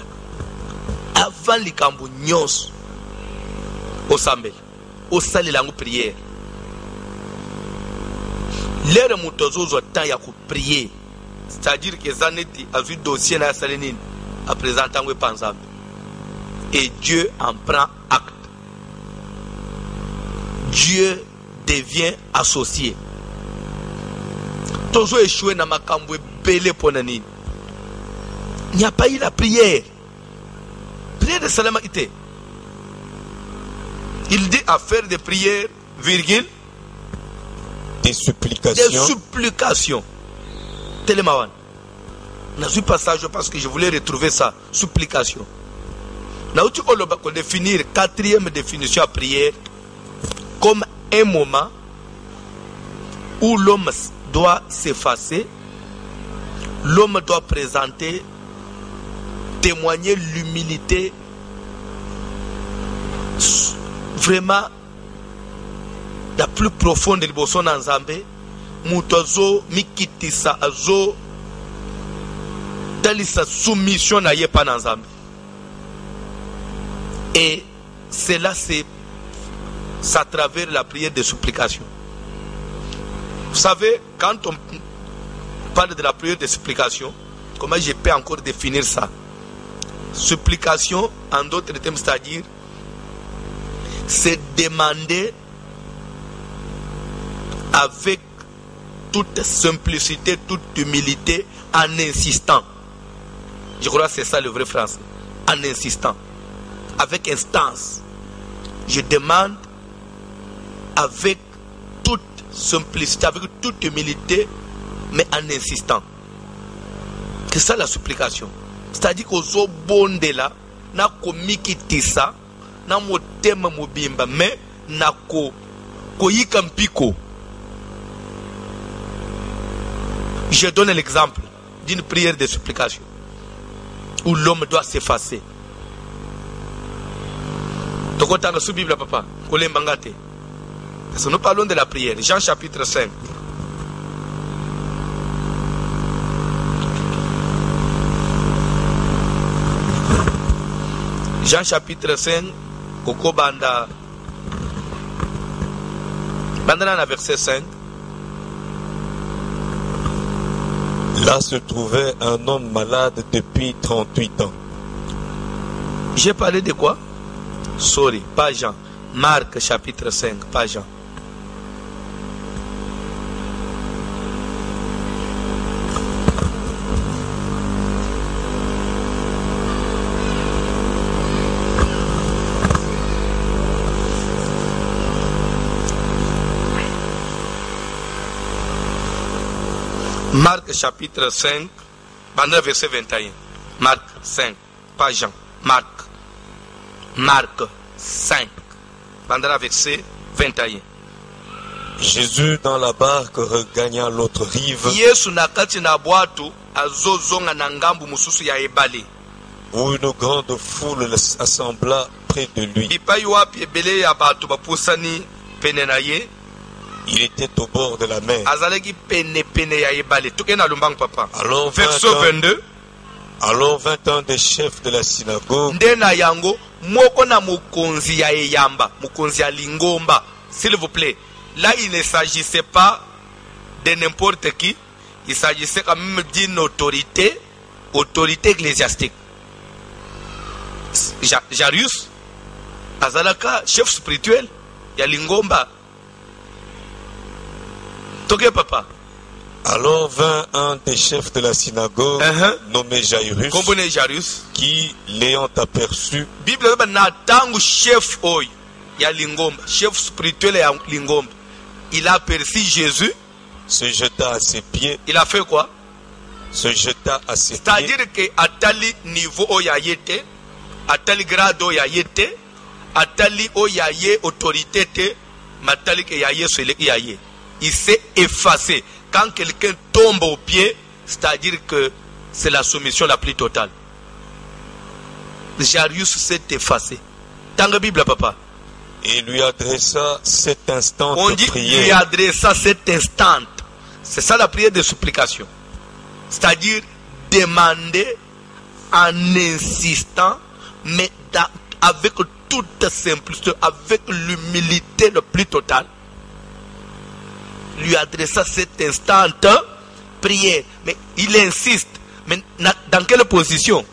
Avant les cambounyos, au sambel, au sali langue prière. L'air moutozo temps ya prier. C'est-à-dire que Zanetti a vu dossier na salinine à présenter un panzambe. Et Dieu en prend acte. Dieu devient associé. Tozo échoué na makambo belé ponanine. Il n'y a pas eu la prière. Prière de Salamité. Il dit à faire des prières, virgule. Des supplications. Des supplications. Télémawan. Je suis passage parce que je voulais retrouver ça. Supplication. On va définir quatrième définition à prière comme un moment où l'homme doit s'effacer, l'homme doit présenter, témoigner l'humilité, vraiment la plus profonde de l'Iboson Nzambe, Moutozo, Mikitisa, Azo, dans sa soumission na Yepa Nzambe. Et cela c'est à travers la prière de supplication. Vous savez, quand on parle de la prière de supplication, comment je peux encore définir ça? Supplication, en d'autres termes, c'est-à-dire, c'est demander avec toute simplicité, toute humilité, en insistant. Je crois que c'est ça le vrai français. En insistant. Avec instance. Je demande avec toute simplicité, avec toute humilité, mais en insistant. C'est ça la supplication. C'est-à-dire qu'au bonde là, na komiki tisa, na motema mobimba, mais na ko yikampiko. Je donne l'exemple d'une prière de supplication où l'homme doit s'effacer. Tokota na sous Bible papa, kolembangate. Parce que nous parlons de la prière. Jean chapitre 5. Jean chapitre 5, Koko Banda. Banda verset 5. Là se trouvait un homme malade depuis 38 ans. J'ai parlé de quoi? Sorry, pas Jean. Marc chapitre 5, pas Jean. Marc chapitre 5, verset 21. Marc 5, pas Jean. Marc 5, verset 21. Jésus dans la barque regagna l'autre rive. Yesu nakati na bwato azozonga na ngambu mususu ya ebale. Où une grande foule s'assembla près de lui. Bipai wapi ebele ya bato bapusani pene na ye. Il était au bord de la mer. Alors, verset 22. Alors 21 des chefs de la synagogue. S'il vous plaît, là il ne s'agissait pas de n'importe qui, il s'agissait quand même d'une autorité ecclésiastique. Jarius, Azalaka, chef spirituel, Yalingomba. Toké papa. Alors vint un des chefs de la synagogue, nommé Jairus, qui l'ayant aperçu, Bible na tangu chef oy ya lingomba, chef spirituel ya lingomba, il a aperçu Jésus, se jeta à ses pieds. Il a fait quoi? Se jeta à ses pieds. C'est-à-dire que atali niveau oya yete, atali grade oya yete, atali oya ye autorité te, matali ke yaye sele yaye. Il s'est effacé. Quand quelqu'un tombe au pied, c'est-à-dire que c'est la soumission la plus totale. Jarius s'est effacé. Dans la Bible, papa. Et lui adressa cet instant on de dit prière. lui adressa cet instant. C'est ça la prière de supplication. C'est-à-dire demander en insistant, mais avec toute simplicité, avec l'humilité le plus totale. Lui adressa cet instant prière. Mais il insiste. Mais dans quelle position?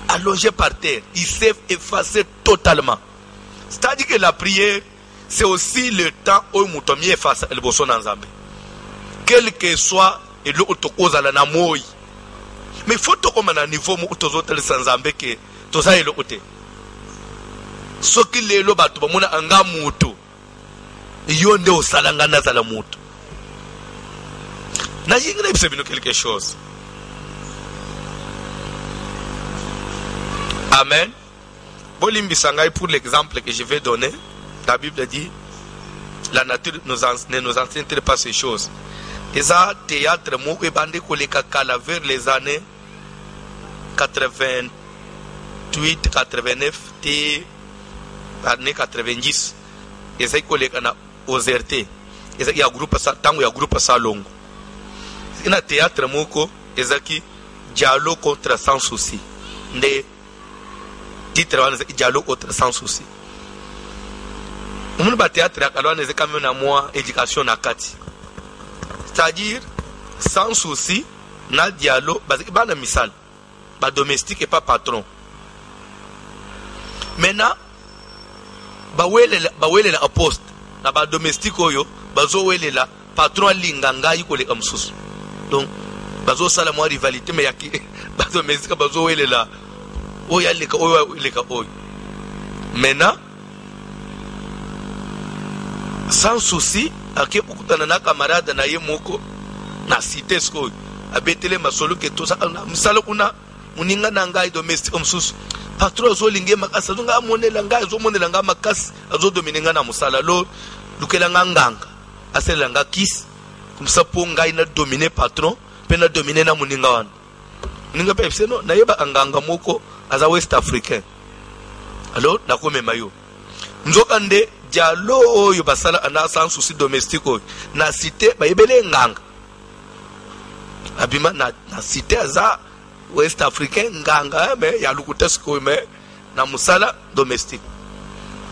Allongé par terre. Il s'est effacé totalement. C'est-à-dire que la prière, c'est aussi le temps où nous sommes effacés le boson en Zambie. Quel que soit l'autre cause à la namoy. Mais il faut comme un niveau où tous autres sans Zambie que tout ça est le côté. Ce qui est le bateau, mon anga muto. Yonde au salangana za la muto. Na jingine bisebino quelque chose. Amen. Bolimbi Sangai, pour l'exemple que je vais donner, la Bible dit la nature ne nous enseigne pas ces choses. Et ça, théâtre, mou et bandé kolekakala vers les années 88, 89, années 90. Et ça, kolekana aux RT. Et ça, il y a groupe ça, tango ya groupe ça longo. Il y a théâtre moko, et ça qui dialogue contre sans souci. Titre dialogue autre sans souci. Mon ba théâtre alors n'est quand même na moi éducation na kati. C'est-à-dire sans souci na dialogue parce que ba na misal ba domestique et pas patron. Maintenant ba wele la poste na ba domestique oyo bazo wele la patron linganga yiko le kamsusu. Donc bazo sala moi rivalité mais yaki ba domestique bazo wele la oya leka oyo. Maintenant sans souci ake kukutana na camarade na ye moko na cité sko abetele masolo ke to sa misalo kuna muninga na ngai domestique msusu patron zo linge makasa zo nga monela ngai zo monela nga makasi azo dominenga na musala lo lukela nganga asela nga kis kumsa po ngai na dominer patron pe na dominer na muninga wana ninga pe seno na yeba anganga moko aza west africain alors na ko memayo nzokande dialo oyo basala ana sans souci domestique oyo na cité bayebele nganga abima na cité aza west africain nganga mais ya lukuta siko mais na musala domestique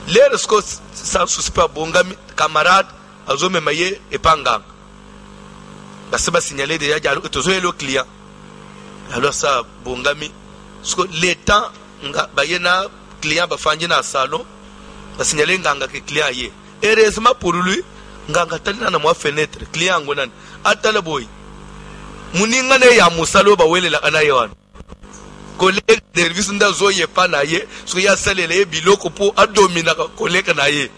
l'air sko sans souci pas bonga camarade azo memaye epanga basaba signaler déjà dialo tozo le client alors ça bongami sko le temps nga bayena client bafanji na salon basignaler nganga ke client ye heureusement pour lui nganga talina na moi fenêtre client ngona atala boy muninga ne ya musalo ba welela kana yewan collègue service nda zo ye pa na ye so ya salele biloko po adomina collègue na ye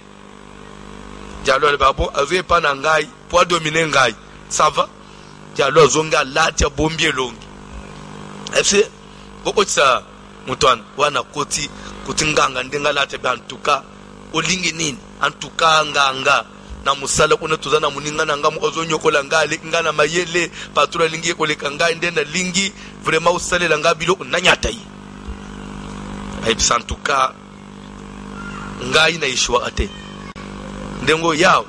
jalo le babo azo pa na ngai po adominer ngai ça va jalo zonga latia bombie longi ese boko tsa mutwan wana koti nganga ndenga latia bantuka olingi nini antuka nganga na musala kuna tuzana muninga na ngamu ozonyokola ngale ngana mayele patron lingi koleka ngai ndena lingi vraiment usalela ngabilo nanyata yi ai santuka ngai na ishwa ate ndengo yao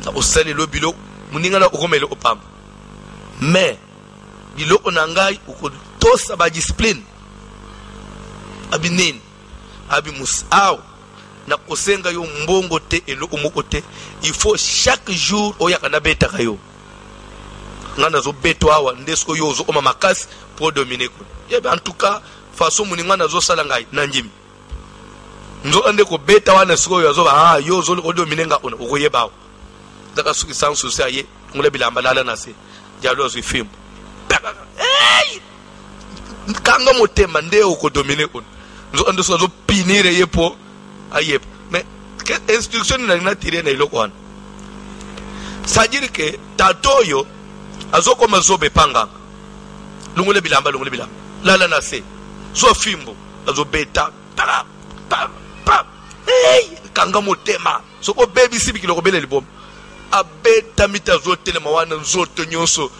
na usalelo bilo muninga na okomele opamba mais bilo na ngai ukotosa ba discipline abinin abi musao na kosenga yo mbongo te eloko moko te il faut chaque jour oya kana beta kayo ngana zo beto awa ndesko yo zo oma makasi pour dominer ko yebe en tout cas façon muninga na zo sala ngai na njimi nzo ande ko beta wana siko yo zo ba yo zo ko dominer nga ona ko yeba daka suki sans souci aye ngule bilamba lala na se jalo zo film hey kanga motema ndeo ko dominer ko nzo ande so zo pinire yepo ayep mais que instruction na tiré na iloko wana c'est-à-dire que tatoyo azoko mazobe panga lungule bilamba lala na se so fimbo azo beta pa hey kanga motema soko baby sibi kiloko bele libom abeta mitazo telema wana nzoto nyonso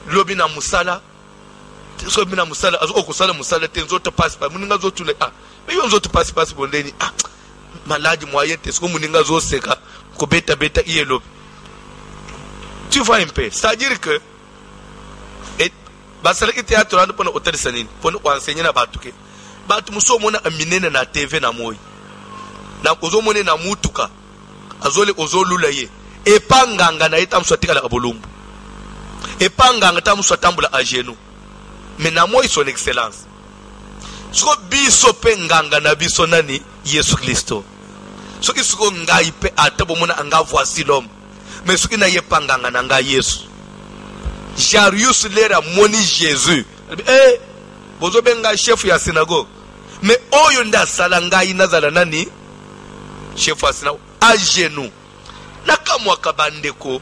lobi na musala so bina musala azo okosala musala te nzoto passe pa muninga zoto le mais yo nzoto passe bondeni maladi moyen te ce que muninga zo seka ko beta yelo tu vois un peu c'est-à-dire que et basala ki théâtre ando pona hôtel sanini pona ko enseigner na batuke batu muso mona aminene na TV na moyi na kozo mone na mutuka azole ozolula ye epanganga na eta mswatika la bolumbu epanganga ta mswatambula a genou mais na moyi son excellence soko biso pe nganga na biso nani Yesu Kristo soki soko ngai pe atabo mona anga voici l'homme mais soki na yepanganga na ngai Yesu Jarius lera moni Jésus bozo benga chef ya synagogue mais oyo nda sala ngai nazala nani chef ya synagogue a genou nakamwa kabandeko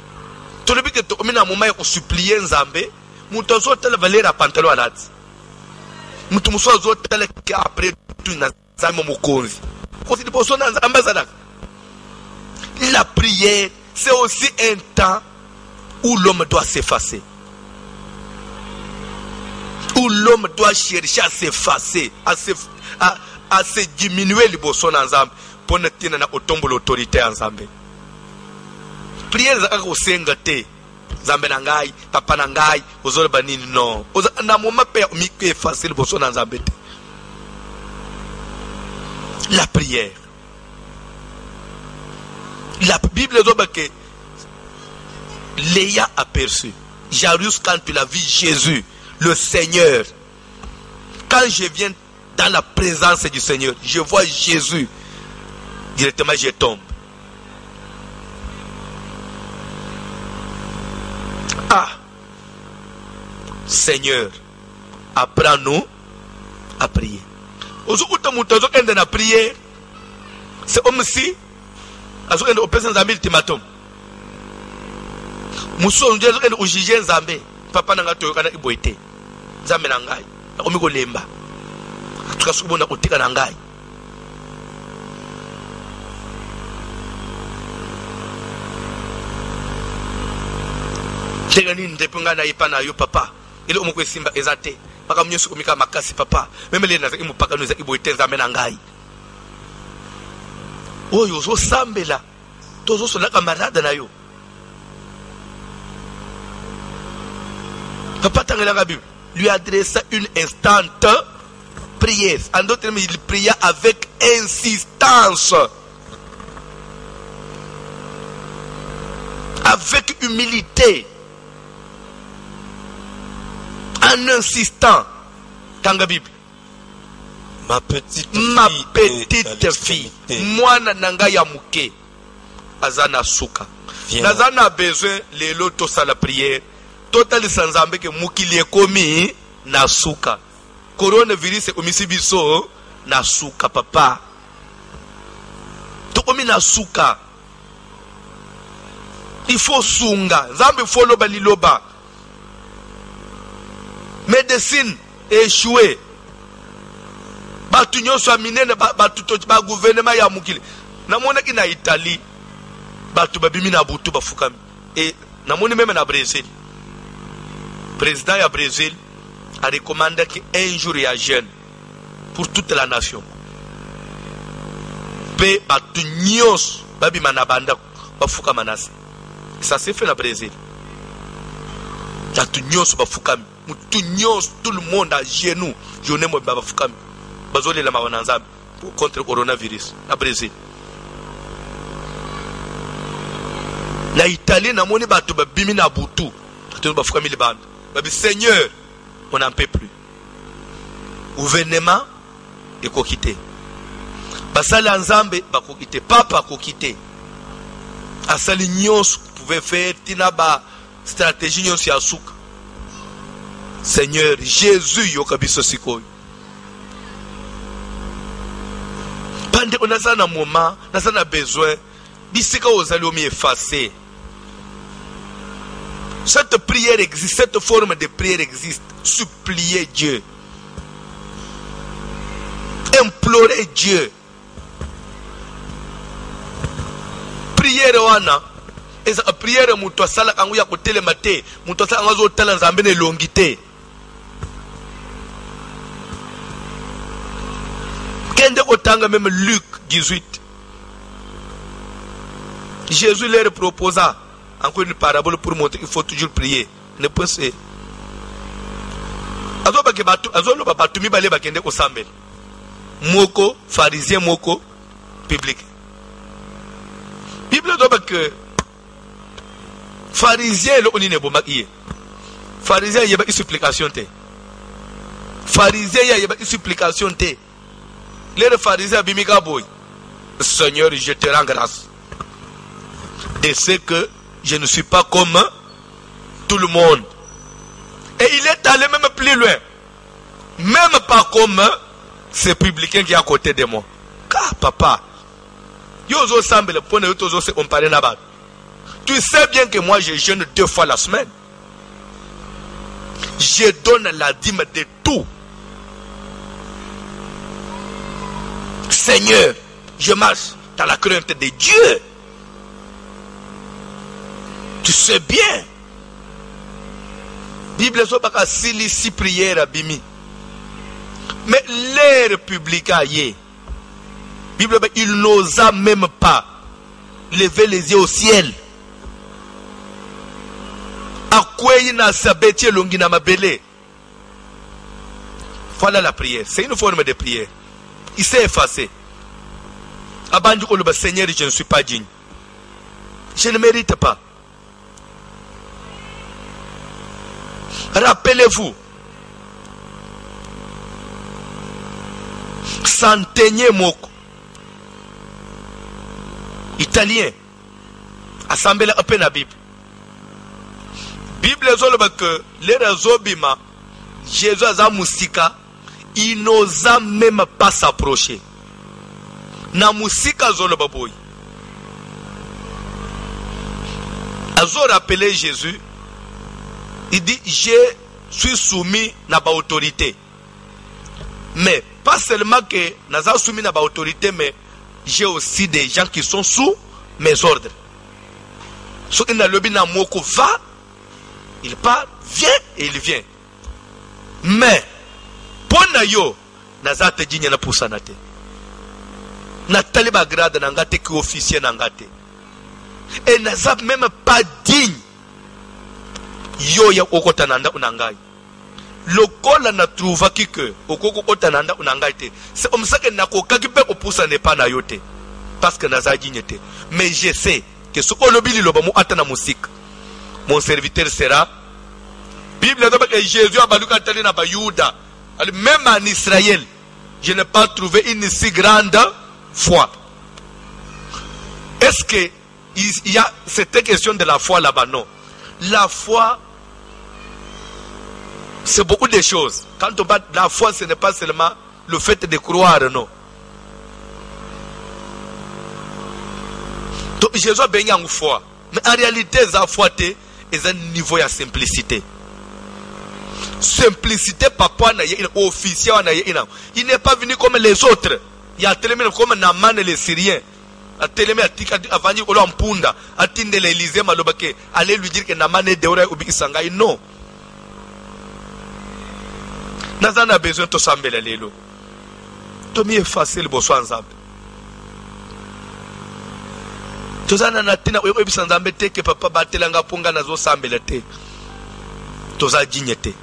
tolobike to mina moma ya kusuplier nzambe muto azotala valera pantalon alati mutu muso azotala ke après tout na zama mokonzi kosi di poso na nzambe zadaka. La prière c'est aussi un temps où l'homme doit s'effacer, où l'homme doit chercher à s'effacer, à se diminuer les bossons ensemble pour ne tenir na otombo l'autorité ensemble. Prière za ko senga te zambe na ngai papa na ngai ozole banini non oza na moma pe mi ke facile bossons ensemble. La prière La Bible dit que l'ayant aperçu, Jairus, quand il a vu Jésus, le Seigneur, quand je viens dans la présence du Seigneur, je vois Jésus, directement je tombe. Ah, Seigneur, apprends-nous à prier. Aujourd'hui, prier, c'est comme si on a un ultimatum. Muso nje zo ende ujije nzambe papa nanga toyoka na iboite nzambe na ngai akomi kolemba tukasubona kotika na ngai tega nini ndepunga na ipa na yo papa ile omukwe simba ezate paka mnyoso komika makasi papa meme le na imupaka no za iboite nzambe na ngai oyo zo sambela tozo sola camarade na yo. Papa Tangela la Bible lui adressa une instante prière. En d'autres termes, il pria avec insistance, avec humilité, en insistant. Dans la Bible, ma petite fille, moi nanga ya muke, azana suka. Nazana besoin les lotos à la prière. Total sanzambe ke mukili ekomi na suka. Coronavirus omisi biso na suka papa. Tokomi na suka. Il faut sunga. Zambe faut loba liloba. Médecine échoué. Batu nyonso aminene batu ba gouvernement ya mukili. Namona ki na Italie batu babimi na butu bafukami. Et namoni même na Brésil. Président du Brésil a recommandé qu'un jour il y a jeûne pour toute la nation. Pe batunyos babi manabanda bafuka manase. Ça s'est fait au Brésil. Batunyos bafuka mutunyos tout le monde à genoux. Journée mo bafuka bazole la mawananza contre le coronavirus au Brésil. La Italie na moni batu babimi na butu. Batu bafuka milibanda. Seigneur, on n'en peut plus. Gouvernement, il faut quitter. Basali Nzambe, il faut quitter. Papa, il faut quitter. Asali Nyos pouvait faire Tinaba stratégie Nyos Yasuk. Seigneur, Jésus, Yokabiso Sikoy. Pendant qu'on a un moment, on a besoin, bisika ozali effacé. Cette prière existe, cette forme de prière existe. Supplier Dieu. Implorer Dieu. Prière wana. Eza prière mutu asala kangu ya kotelema te. Mutu asala kangu azotala nzambe ne longi te. Kende kotanga même Luc 18. Jésus leur proposa encore une parabole pour montrer qu'il faut toujours prier. Ne pensez. Azolo batu mi bale bakende ko sambel. Moko pharisien moko public. Bible doit que pharisien le oni ne boma iye. Pharisien yeba une supplication te. Pharisien yeba une supplication te. Les pharisiens bimika boy. Seigneur, je te rends grâce de ce que je ne suis pas comme tout le monde. Et il est allé même plus loin. Même pas comme ce publicain qui est à côté de moi. Car papa, yozo semble pour ne pas se comparer là-bas. Tu sais bien que moi je jeûne 2 fois la semaine. Je donne la dîme de tout. Seigneur, je marche dans la crainte de Dieu. Tu sais bien. Bible so baka sili si prière bimi. Mais les républicains Bible il n'osa même pas lever les yeux au ciel. Akwei na sabeti longi na mabele. Voilà la prière. C'est une forme de prière. Il s'est effacé. Abandou ko le Seigneur, je ne suis pas digne. Je ne mérite pas. Rappelez-vous, Santenye Moko, italien, assemblée un peu la Bible. Bible zoloba que les razobima, Jésus a musika, il n'osa même pas s'approcher. Na musika zoloba boy. Azo rappelé Jésus, il dit je suis soumis à ma autorité. Mais pas seulement que naza soumis à ma autorité, mais j'ai aussi des gens qui sont sous mes ordres. Ce qui n'a le bin moko va, il part, vient et il vient. Mais pour yo naza te jinya na pusanate. Na taliba grade nangate qui officier nangate. Et naza même pas digne. Yo ya okota nanda unangai. Lokola na trouva que okoko okota nanda unangai te. C'est comme ça que nakoka ki pe opusa ne pas na yote. Parce que naza digne te. Mais je sais que ce qu'on obili loba mu atana musique. Mon serviteur sera. Bible dit que Jésus a baluka tali na bayuda. Même en Israël, je n'ai pas trouvé une si grande foi. Est-ce que il y a cette question de la foi là-bas? Non. La foi, c'est beaucoup de choses. Quand on parle de la foi, ce n'est pas seulement le fait de croire, non. Donc Jésus a baigné en foi. Mais en réalité, la foi est un niveau de simplicité. Simplicité, papa, officiel, il n'est pas venu comme les autres. Il a tellement comme Naman et les Syriens. Ateleme avani olo ampunda atinde l'Élysée malobake allez lui dire que Naman est deora ubi sangai non. Nazana besoin to sambela lelo. To mi effacer le bosso ensemble. To zana natina ubi sanzambe te que papa batelanga punga nazo sambela te. To za jinyete.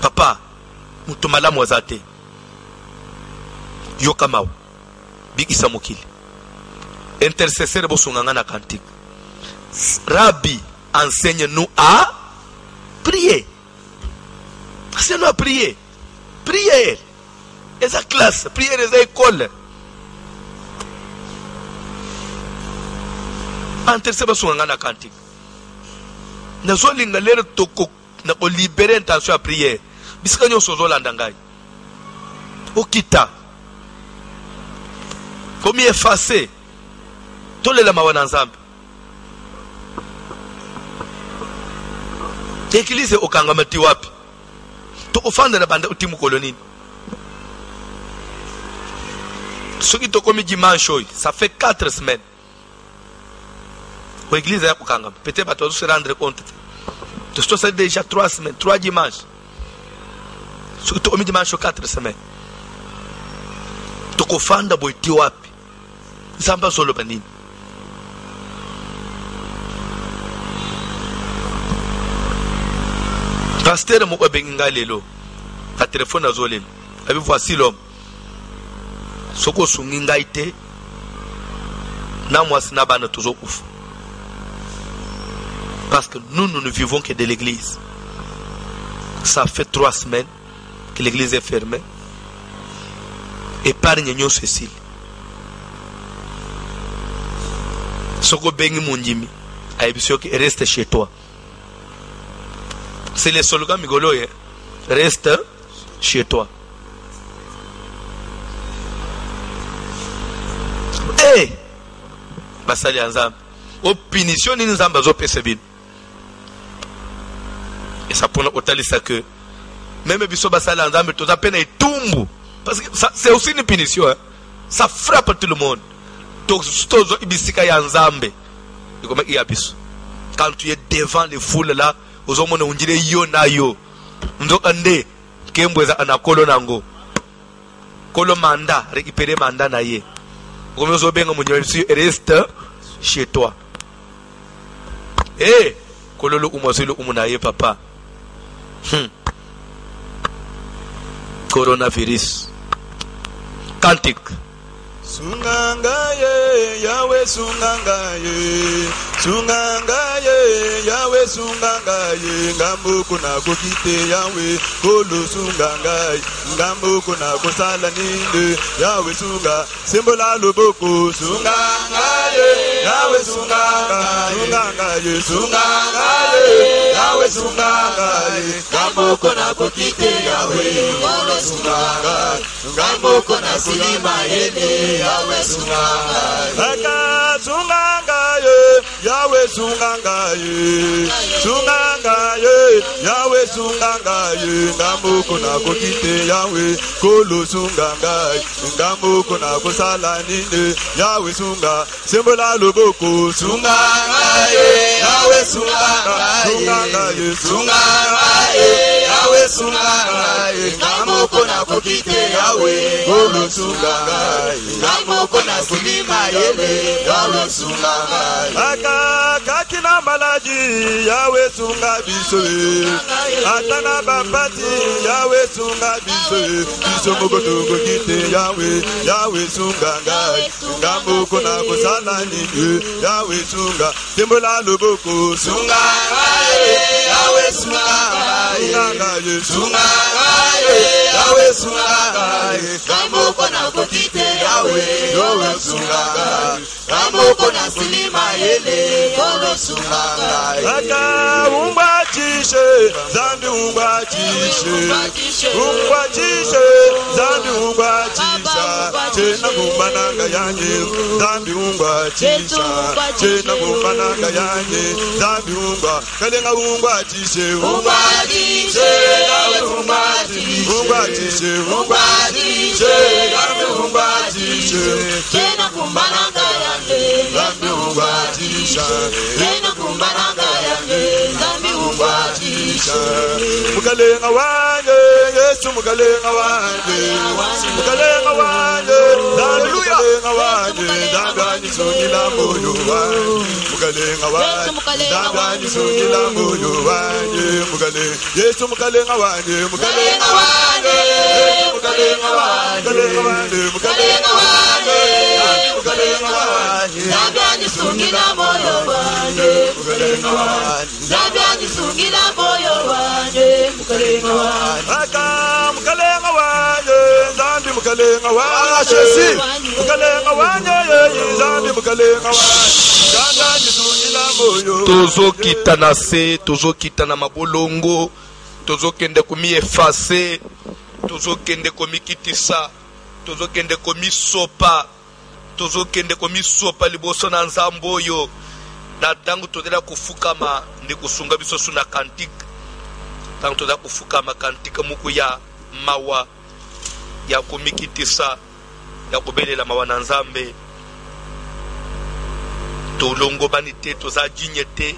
Papa mutumala mwazate. Yokamau Big Isamukili. Intercesseur bosunganga cantique. Rabbi, enseigne-nous à prier. Enseigne-nous à prier. Prière. Et sa classe, prière et sa école. Intercesseur bosunganga cantique. Nous sommes les toko na libérer intention à prière. Biskanyo sozo landangai. Okita. Comme effacer tous les lama wananzambe. L'église au kangamati wapi. To ofanda na banda utimu kolonini. Ce qui te commis dimanche, ça fait 4 semaines. L'église est au kangam. Peut-être que tu se rendre compte. Tu sais déjà 3 semaines, 3 dimanches. Ce qui te commis dimanche 4 semaines. Tu ofanda boiti wapi. Samba solo panini. Pasteur mo benga lelo. A téléphone azolelo. Abi voici l'homme. Soko sunginga ite. Na mwasi na bana tozo kufa. Parce que nous ne vivons que de l'église. Ça fait 3 semaines que l'église est fermée. Épargne nyo Cécile. Soko bengi munjimi aibisio ki reste chez toi. C'est le slogan migolo ye. Reste chez toi. Eh basali nzambe. O punition ni nzamba zo pesebin. Et ça pour otalisa que même biso basali nzambe to zapena etumbu parce que c'est aussi une punition hein. Ça frappe tout le monde. Quand tu es devant les foules là, aux hommes on dirait yo na yo. Ndokande kembweza anakolo nango. Kolo manda récupérer manda na ye. Comme zo benga munyo reste chez toi. Eh, kolo lo umoselo umuna ye papa. Coronavirus. Cantique. Sungangaye, Yahweh Sungangaye, Sungangaye, Yahweh Sungangaye, Ngambo kuna kokite Yahweh, Kolo Sungangaye, Ngambo kuna kosala ninde, Yahweh Sunga, Sembola Loboko, Sungangaye, Yahweh Sungangaye, Sungangaye, Sungangaye, Yahweh Sungangaye, Ngambo kuna kokite Yahweh, Kolo Sungangaye, Ngambo kuna silima yene, Yahweh Sungangaye, Aka Sungangaye, Yahweh Sungangaye, Sungangaye, Yahweh Sungangaye, Ngambo kuna kokite Yahweh, Kolo Sungangaye, Ngambo kuna kosala ninde, Yahweh Sunga, Sembola Loboko, Sungangaye, Yahweh Sungangaye, Sungangaye, Sungangaye, Yahweh Sungangaye, Ngambo kuna kokite Yahweh, Kolo Sungangaye, Ngambo kuna silima yene, Yahweh Sungangaye, Aka kakina malaji, Yahweh Sunga bisoe, Atana bapati, Yahweh Sunga bisoe, biso mogoto kokite Yahweh, Yahweh Sungangaye, Ngambo kuna kosala ninde, Yahweh Sunga, Sembola Loboko, Sungangaye, Yahweh Sungangaye, Sungangaye, Sungangaye, Yahweh Sungangaye, Ngambo kuna kokite Yahweh, Yahweh Sungangaye, Ngambo kuna silima yene, Kolo Sungangaye, Aka umbatishe, Zambi umbatishe, umbatishe, Zambi umbatisha, Chena kumbananga yanye, Zambi umbatisha, Chena kumbananga yanye, Zambi umba, Kalenga umbatishe, umbatishe, Yahweh umbatishe, umbatishe, umbatishe, Zambi umbatishe, Chena kumbananga yanye, Zambi umbatisha, Chena kumbananga yanye, Zambi umbatisha, Mukalenga wanje, Yesu Mukalenga wanje, Mukalenga wanje, Zambi Mukalenga wanje, Zambi anisungila moyo wanje, Mukalenga wanje, Zambi anisungila moyo wanje, Mukalenga, Yesu Mukalenga wanje, Mukalenga wanje, Mukalenga wanje, Mukalenga wanje, Mukalenga wanje, Mukalenga wanje, Zambi anisungila moyo wanje, Mukalenga wanje, Zambi anisungila moyo wanje, Mukalenga wanje, Aka Mukalenga wanje, Zambi Mukalenga wanje, Mukalenga wanje, Zambi Mukalenga wanje, Zambi anisungila moyo. Tozo kitana se, tozo kitana mabolongo, tozo kende komi efase, tozo kende komi kitisa, tozo kende komi sopa, tozo kende komi sopa liboso na nzamboyo. Na tangu todela kufukama ndi kusunga biso suna kantika, tangu todela kufukama kantika muku ya mawa ya komikitisa ya kobelela mawa na nzambe, tolongo bani te toza jinye te,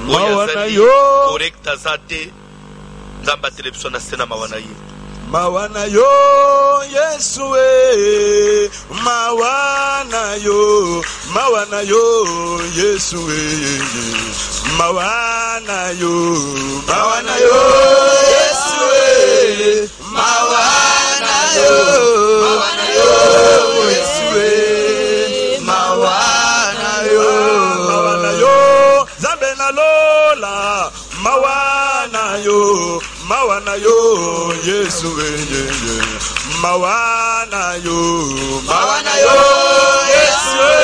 Mawana yo korekta za te, nzamba television na sena mawana ye, Mawana yo Yesu e, Mawana yo Yesu e, Mawana yo Yesu e, Mawana yo Yesu e, Mawana yo Zambe na lola, Mawana yo Yesu e, Mawana yo Yesu e,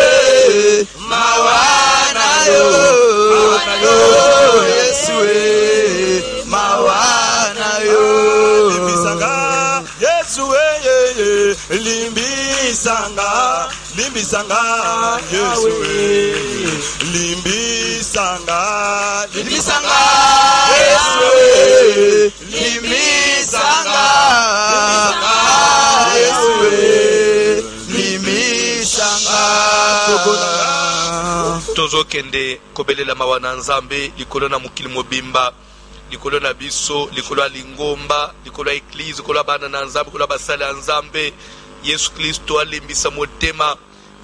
Mawana yo Yesu e, Mawana yo limbisanga Yesu e, limbisanga Yesu e, limbisanga Yesu e, limbisanga Yesu e, limbisanga. Tozo kende kobelela mawana nzambe likolo na mukili mobimba, likolo na biso, likolo ya lingomba, likolo ya eglise, likolo ya bana na nzambe, likolo ya basali ya nzambe. Yesu Kristo alimbisa motema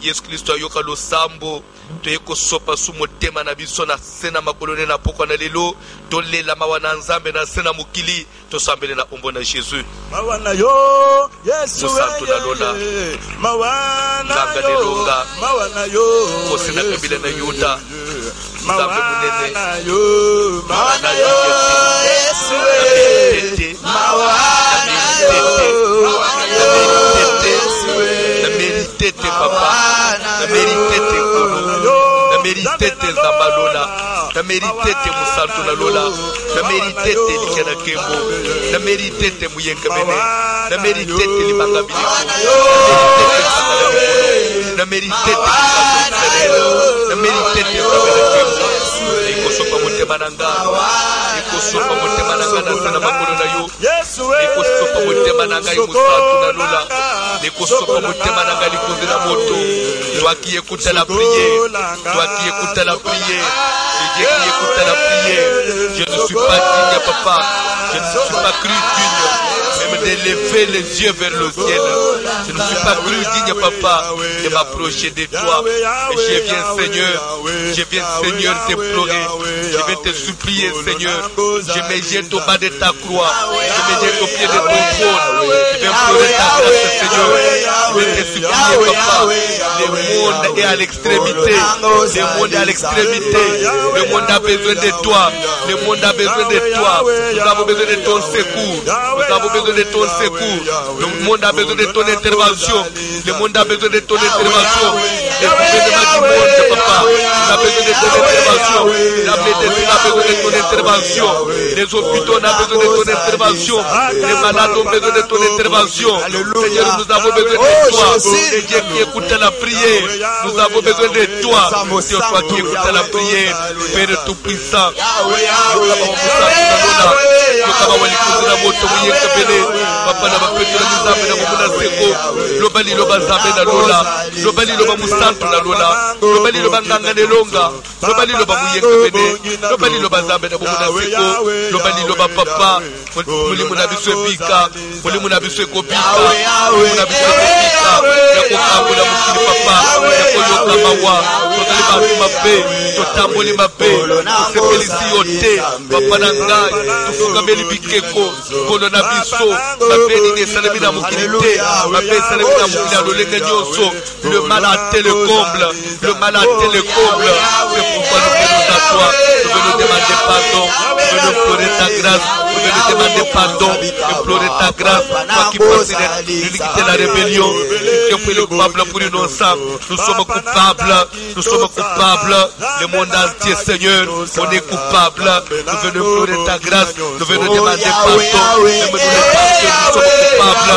Yesu Kristo ayoka losambo toyeko sopa su motema na biso na sena makolone na pokwa na lelo tolela mawana nzambe na sena mukili tosambele na ombo na Jésus mawana yo Yesu santo na lola mawana yo mawana yo kosina kabila na Yuda mawana yo Yesu mawana la mérité papa la mérité kono la mérité Zambalola la mérité Musanto na lola la mérité Likena Kembo la mérité Muyenga Bene la mérité Libanga Biliko la mérité la mérité Ikosopa motema nanga ikosopa motema nanga na sana makolo na yo ikosopa motema nanga Musanto na lola ikosopa motema nanga likoze na moto toi qui écoutes la prière toi qui écoutes la prière Dieu qui écoute la prière je ne suis pas digne papa je ne suis pas cru digne même d'élever les yeux vers le ciel je ne suis pas cru digne papa de m'approcher de toi et je viens Seigneur t'implorer je vais te supplier Seigneur je me jette au bas de ta croix je me jette au pied de ton trône je vais implorer ta grâce Seigneur je vais te supplier papa le monde est à l'extrémité le monde est à l'extrémité le monde a besoin de toi le monde a besoin de toi nous avons besoin de ton secours nous avons besoin de ton secours le monde a besoin de ton intervention le monde a besoin de ton intervention le gouvernement du monde papa a besoin de ton intervention la médecine a besoin de ton intervention les hôpitaux ont besoin de ton intervention les malades ont besoin de ton intervention Seigneur nous avons besoin de toi et Dieu qui écoute la prière nous avons besoin de toi c'est toi qui écoute la prière Père tout-puissant papa na bapeto na nzambe na bomona seko lobali loba nzambe na lola lobali loba musantu na lola lobali loba nganga nelonga lobali loba muyeke bene lobali loba nzambe na bomona seko lobali loba papa mulimu na biso ebika mulimu na biso ekobika mulimu na biso ekobika ya kokambola mokili papa ya koyoka mawa tozali bato mabe totamboli mabe tosepelisi yo te papa na ngai tofungameli bikeko nkolo na biso mabe nini esalemi na mokili te mabe esalemi na mokili ya lolenge nyonso le mal a atteint le comble le mal a atteint le comble c'est pourquoi nous venons à toi nous venons demander pardon nous venons implorer ta grâce nous venons demander pardon implorer ta grâce toi qui penses l'iniquité de la rébellion qui est le coupable pour une ensemble nous sommes coupables le monde entier Seigneur on est coupable nous venons implorer ta grâce nous venons demander pardon nous sommes coupables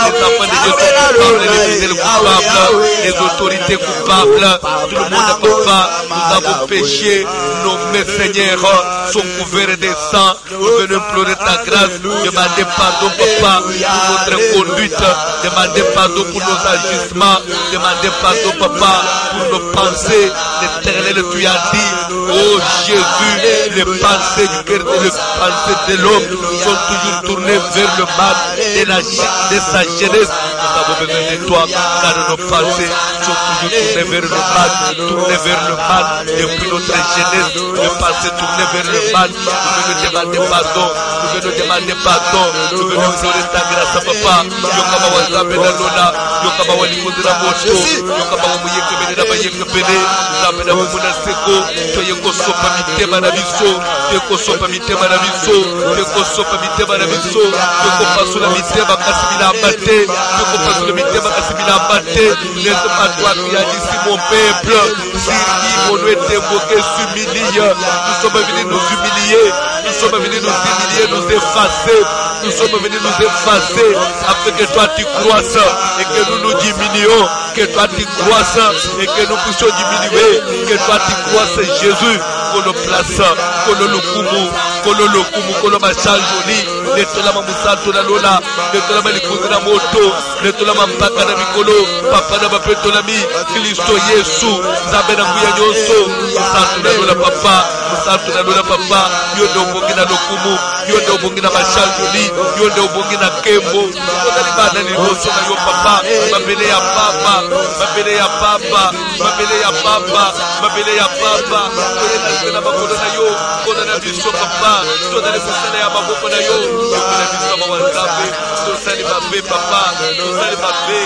les enfants de Dieu sont coupables les fidèles coupables les autorités coupables tout le monde est coupable nous avons péché nos mains Seigneur sont couverts de sang nous venons implorer ta grâce demander pardon papa pour notre conduite demander pardon pour nos agissements demander pardon papa pour nos pensées l'Éternel tu as dit oh Jésus les pensées du cœur et les pensées de l'homme sont toujours tournées vers le mal de sa jeunesse nous avons besoin de toi car nos pensées sont toujours tournées vers le mal depuis notre jeunesse les pensées tournées vers le mal nous venons demander pardon nous venons implorer ta grâce papa yokaba wazambe na lola yokaba walikoze na moto yokaba muyeke bene na bayeke bene zambe na bomona seko toyekosopa mitema na biso toyekosopa mitema na biso tokopasula mitema kasi bilamba te tokopasula mitema kasi bilamba te laisse pas toi qui agis mon peuple sur qui mon nom est invoqué s'humilie nous sommes venus nous humilier nous effacer nous sommes venus nous effacer afin que toi tu croisses et que nous nous diminuions que toi tu croisses et que nous puissions diminuer que toi tu croisses Jésus kolo place kolo lokumu kolo machanjoli letolama musantu na lola letolama likuzi na moto letolama mpaka na mikolo papa na bapetolami Kristo Yesu nzambe na nguya nyonso musantu na lola papa yo ndo ubongi na lokumu, yo nde ubongi na mashanjoli, yo nde ubongi na kembo. Tozali bana liboso na yo papa, mabele ya papa, mabele ya papa, mabele ya papa, mabele ya papa. Toyena sena makolo na yo, kona na biso papa, tozali kusala ya maboko na yo, kona biso mawanzabe, tozali mabe papa, tozali mabe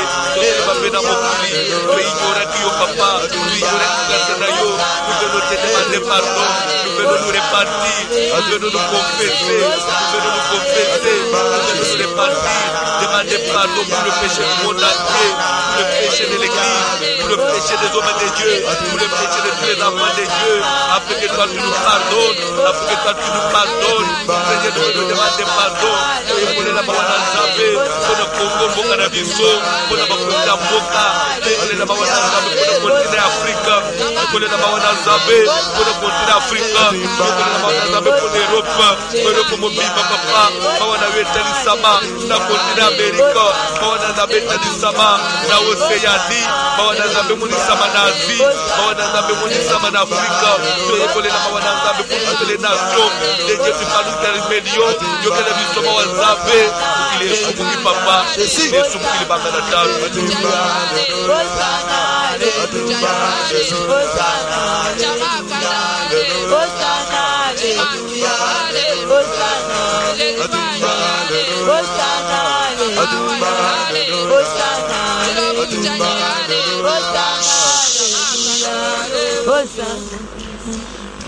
na mokuli, toignora ki yo papa, toignora ki na yo, nous venons te demander pardon, nous venons nous répartir, nous venons nous confesser, nous venons nous confesser, nous venons nous répartir, demander pardon pour le péché du monde entier, pour le péché de l'église, pour le péché des hommes de Dieu, pour le péché de tous les enfants de Dieu, afin que toi tu nous pardonnes, afin que toi tu nous pardonnes, Seigneur, nous venons demander pardon, pour les Labawana Nzambe, pour le Congo, pour le Canabiso, pour le Bakonda Mboka, pour les Labawana Nzambe, pour le continent Afrique, pour les Labawana Nzambe, pour le continent Afrique, pour les Labawana Nzambe, pour l'Europe, pour le Komomima Papa, Bawana Wetali Sama, na continent Amérique, Bawana Nzambe Tali Sama, na Océanie, Bawana Nzambe Monisama na Asie, Bawana Nzambe Monisama na Afrique, pour les Labawana Nzambe, pour toutes les nations, les dieux du Panou Teribelio, Yokele Bisoma wa Nzambe, il est soumouki papa, il est soumouki le Banganata.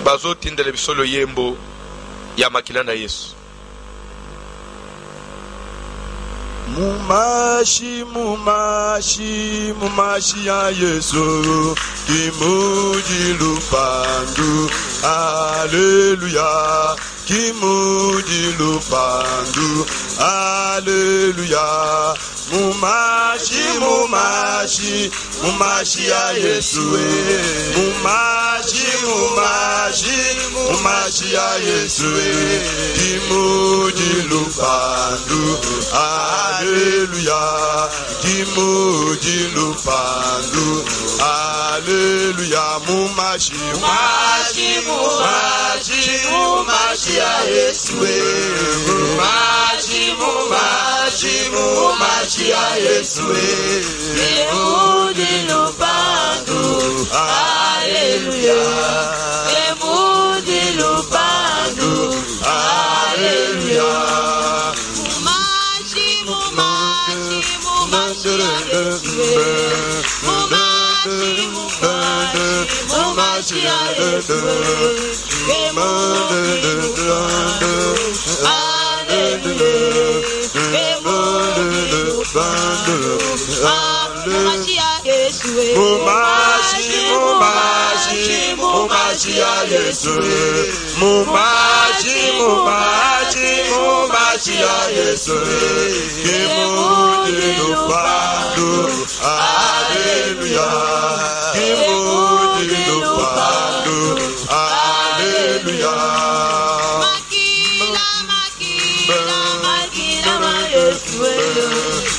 Bazo tindele bisolo yembo ya makila na Yesu. Mumashi, mumashi, mumashi ya Yesu, kimuji lupandu, Alleluia, kimuji lupandu, Alleluia. Mumashi, mumashi, mumashi ya Yesu, mumashi, mumashi, mumashi ya Yesu, kimuji lupandu, Alleluia, kimuji lupandu, Alleluia. Mumashi, mumashi, mumashi, mumashi ya Yesu, mumashi, mumashi, mumashi ya Yesu, kimuji lupandu, Alleluia, kimuji lupandu, Alleluia. Mumashi, mumashi, mumashi ya Yesu, mumashi, mumashi, mumashi ya Yesu, kimuji lupandu, Alleluia. Mumashi, mumashi, mumashi ya Yesu, mumashi, mumashi, mumashi ya Yesu, kimuji lupandu, Alleluia, kimuji lupandu, Alleluia. Makila, makila, makila ma Yesu,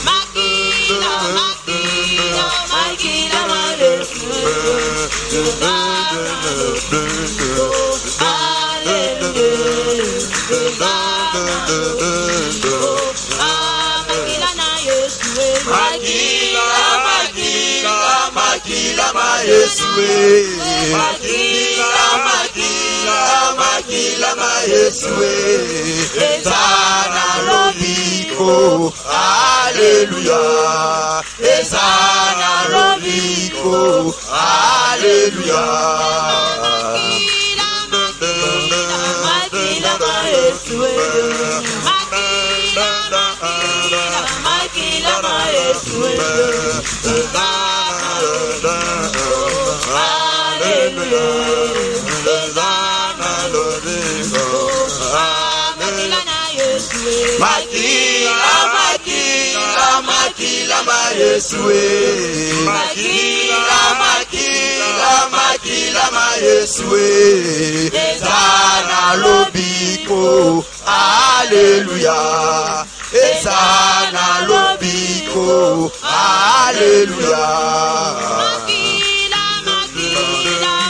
makila, makila, makila ma Yesu, makila ma Yesu, ezana lobiko, Alleluia, ezana lobiko, Alleluia. Makila ma Yesu, makila ma Yesu, makila ma Yesu, makila ma Yesu, ezana lobiko, Alleluia, ezana lobiko, Alleluia.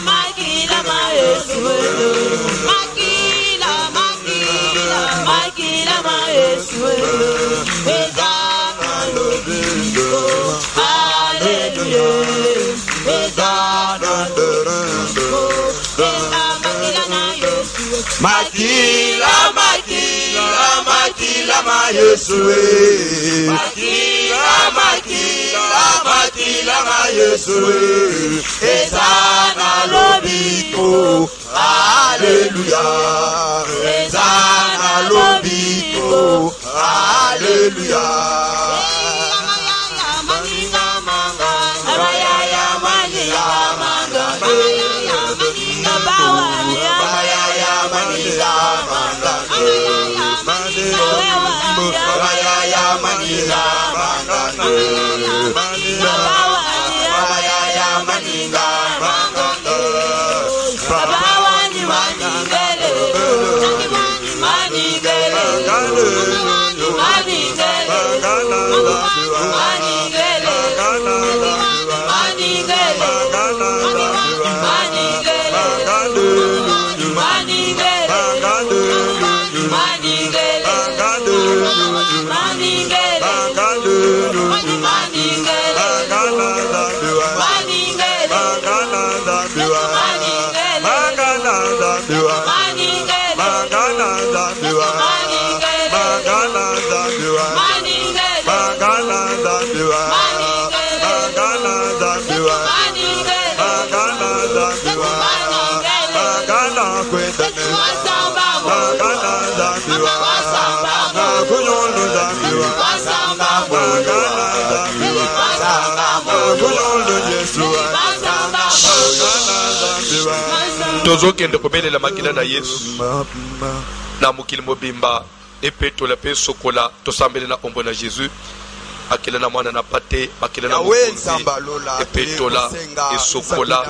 Makila ma Yesu, makila Makila ma Yesue. Makila ma Yesue. Ezana lobiko. Alléluia. Ezana lobiko. Alléluia. Tozo kende kobelela makila na Yesu na mukili mobimba epeto la pe sokola tosambele na ombo na Jésus akila na mwana na pate akila na mukunzi epetola esokola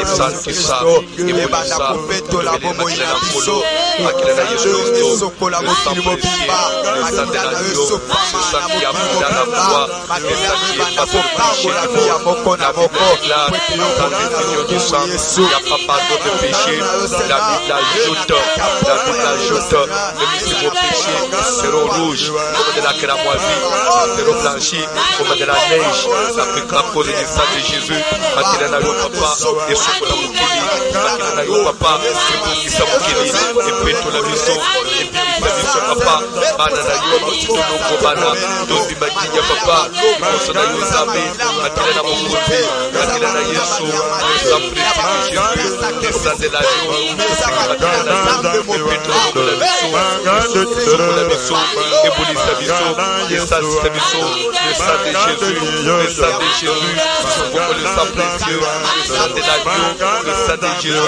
esantisa ebonisa tobele makila na nkolo akila na Yesu Kristo esampresi esante na yo esante ya muda na mwa esante epase péché na Bible dans l'union du sang ya pas pardon de péché la Bible ajoute même si vos péchés seront rouges comme de la crème à vie seront blanchis comme de la neige l'Afrique à cause du sang de Jésus makila na yo papa esokola mokili makila na yo papa ebongisa mokili epetola biso ebimisa biso papa bana na yo tolongo bana tondima jinya papa liboso na yo nzambe makila na mokonzi makila na Yesu esampresi de Jésus esandela yo makila na yo epetola biso ebonisa biso esantisa biso le sang de Jésus, le sang de Jésus, pour le sang précieux, le sang de l'agneau, le sang de Jésus,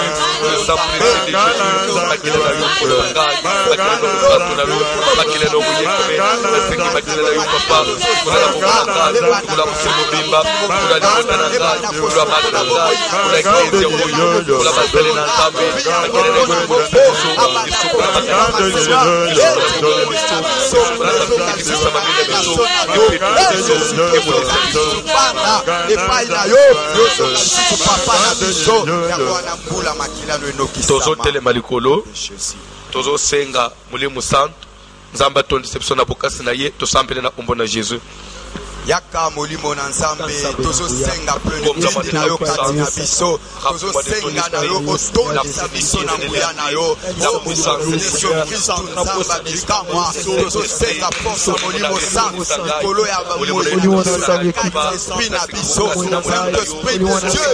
le sang précieux de Jésus, makila na yo kolonga, makila na yo patonalo, makila na yo yekome, nasengi makila na yo papa, kula na mokonanga, kula musemo bimba, kula na motananga, kula matananga, kula eklezia oyo, kula bazali na nzambe, makila na yo kolonga biso, isokola makila na biso, isokola biso, isokola na biso, makila biso, epetola biso, ebonisa biso. Tozo telema likolo, tozo senga mulimu santo, nzamba tondisa biso na bokasi na ye, tosambele na ombo na Jésus. Yaka molimo na nzambe tozo senga plenitude na yo kati na biso tozo senga na yo otondisa biso na nguya na yo na puissance de Kristo nzamba bikamwa tozo senga force molimo santo likolo ya molimo santo kati esprit na biso saint esprit de Dieu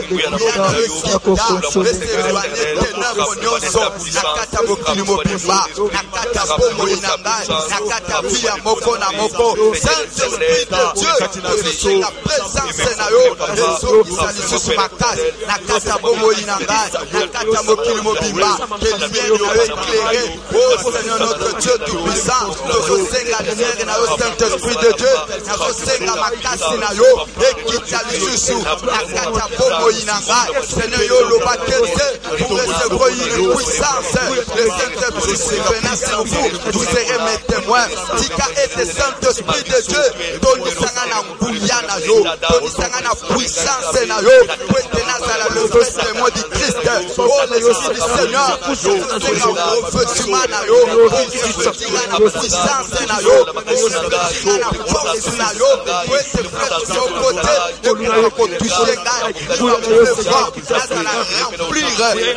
ténèbres nyonso na kata mokili mobimba na kata bomoi na ngai na kata via moko na moko saint esprit de Dieu la présence na yo ezokisa lisusu makasi na kata bomoi na ngai na kata mokili mobimba que lumière na yo éclairé ô Seigneur notre Dieu tout-puissant tozosenga lumière na yo Saint-Esprit de Dieu nazosenga makasi na yo ekita lisusu na kata bomoi na ngai Seigneur yo lobaki ete pour recevoir une puissance le Saint-Esprit survenant sur vous vous serez mes témoins tika ete Saint-Esprit de Dieu tondisanga na nguya na yo tonisanga na puissance na yo po ete nazala le vrai témoin du Christ. Oh l'esprit du Seigneur tenga revêtuma na yo tinga na puissance na yo tinga na force na yo po ete frère yo côté ekuna kotouche ngai nazala remplir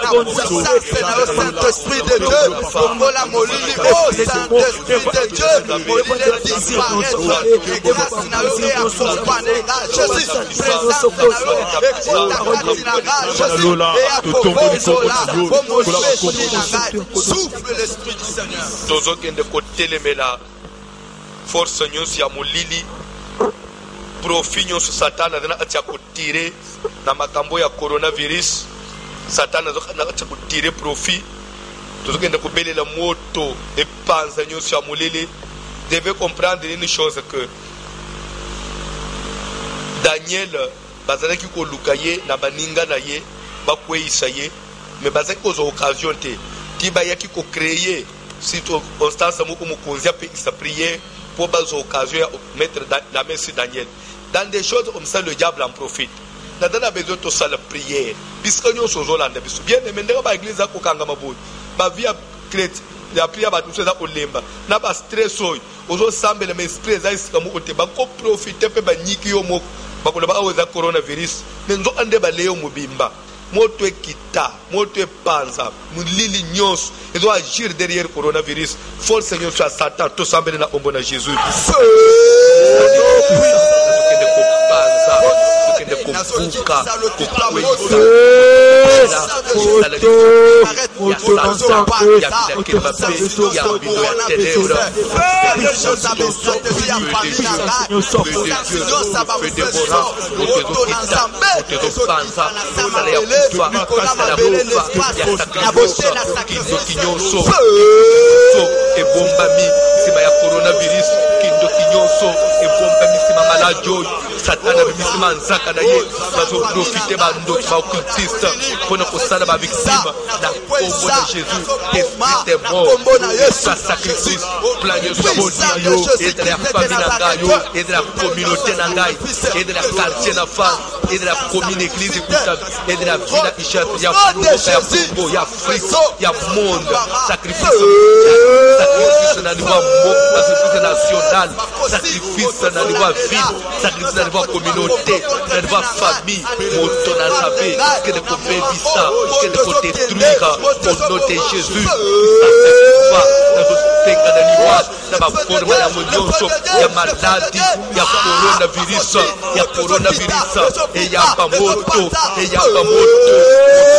na puissance na yo Saint-Esprit de Dieu mongola molili oh Saint-Esprit de Dieu molili disparaître et grâce na yo et accompagner Jésus présence na yo et kontakati na Jésus et akobozola bomolesi na ngai souffle l'Esprit du Seigneur tozokende kotelemela force nyonso ya molili profit nyonso satana azana atia kotire na makambo ya coronavirus satana azana atia kotire profit tozokende kobelela moto epanza nyonso ya molili. Devez comprendre une chose que Daniel bazalaki koluka ye na baninga na ye bakweyisa ye mais bazalaki kozwa occasion te ti bayaki kocréer surtout constance moko mokonzi apekisa prière pour bazwa occasion ya mettre la main sur Daniel. Dans des choses comme ça le diable en profite. Nadana besoin de ça la prière puisque nyonso ozolanda biso bien aimé ndenge ba église akokanga maboyi ba via chrétien la prière ba tous ça olemba na ba stress oyo ozo sambela mais esprit za isika moko te ba ko profiter pe ba nyiki yo moko ba ko ba aweza coronavirus menzo ande ba leo mobimba moto ekita moto epanza mulili nyonso ezo agir derrière coronavirus force seigneur soit satan to sambela na ombo na Jésus coronavirus kindo kinyonso ebombami sima maladio satana bimisima nzaka na ye bazo profiter ba ndo ba occultiste pour ko sala ba victime na kombo na Jésus esprit est mort sa sacrifice planier sur yo et de la famille na gayo et de la communauté na gayo et de la quartier na femme et de la commune église et de la ville Isha ya Congo ya Afrique ya monde sacrifice na niveau sacrifice national sacrifice na niveau ville sacrifice na niveau communauté na niveau famille moto na savé que de ça que de détruire au nom de Jésus ça tenga na liwa na ba forma ya monyoso ya maladi ya coronavirus e ya pamoto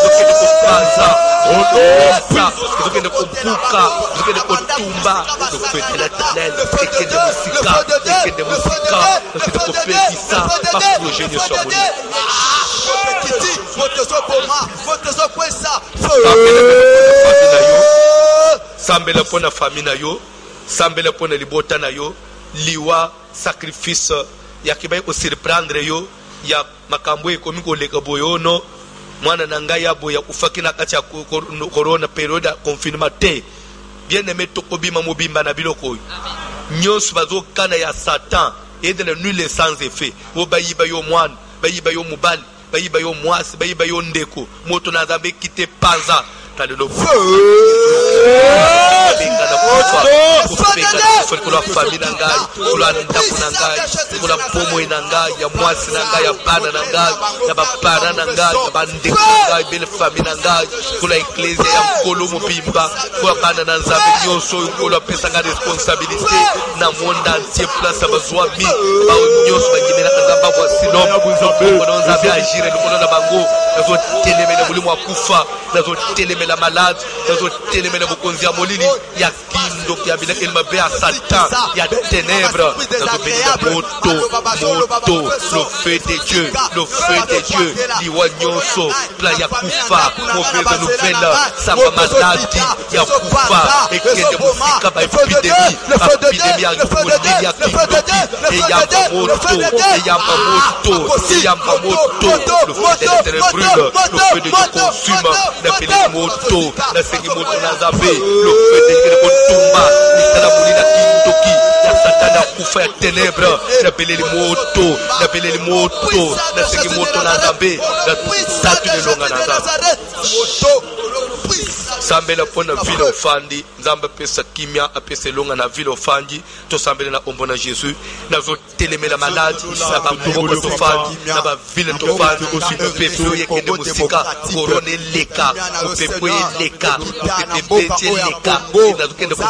tukende kupanza tukende kumpuka tukende kutumba tukende l'éternel tukende musika tukende kupelisa pa projet nyo soit moni sambela pona famille na yo sambela pona libota na yo liwa sacrifice ya kibai ko surprendre yo ya makambo ekomi koleka boyono mwana na ngai ya boya kufaki na kati ya corona periode confinement te bien aimé tokobima mobimba na biloko nyonso bazokana ya satan edele nul sans effet o bayiba yo mwana bayiba yo mobali bayiba yo mwasi bayiba yo ndeko moto na zambe kite panza talelo kula famille na ngai kula ndako na ngai kula pomo na ngai ya mwasi na ngai ya bana na ngai ya bapara na ngai ya bandeko na ngai belle famille na ngai kula ecclesia ya mkolo mobimba kula bana na nzambe nyonso kula pesa nga responsabilité na monde entier place bazwami ba nyonso bagimela kazamba kwa sino kuna nzambe agire lokolo na bango nazo telemela bulimo akufa nazo telemela malade nazo telemela bokonzi ya molili ya kindo ya bila elma be a satan ya ténèbres nazo bénir moto le feu de Dieu liwa nyonso pla ya kufa mauvaise nouvelle samba maladi ya kufa ekende mufika ba epidémie ya molili ya kindoki eyamba moto le feu de l'éternel brûle le feu de Dieu consume na pele moto na sengi moto na zabe le feu de Dieu kotumba ni tala mulina kindoki ya satana kufa ya ténèbres n'appelé les motos n'appelé les motos n'asengi moto na nzambe na tatu de longa na nzambe sambela pona vile ofandi nzambe pesa kimia apesa longa na vile ofandi to sambela na ombo na Jésus na zo telemela maladi na bamboko to fandi na ba vile to fandi pepe yekende musika korone leka pepe leka pepe leka na zokende ko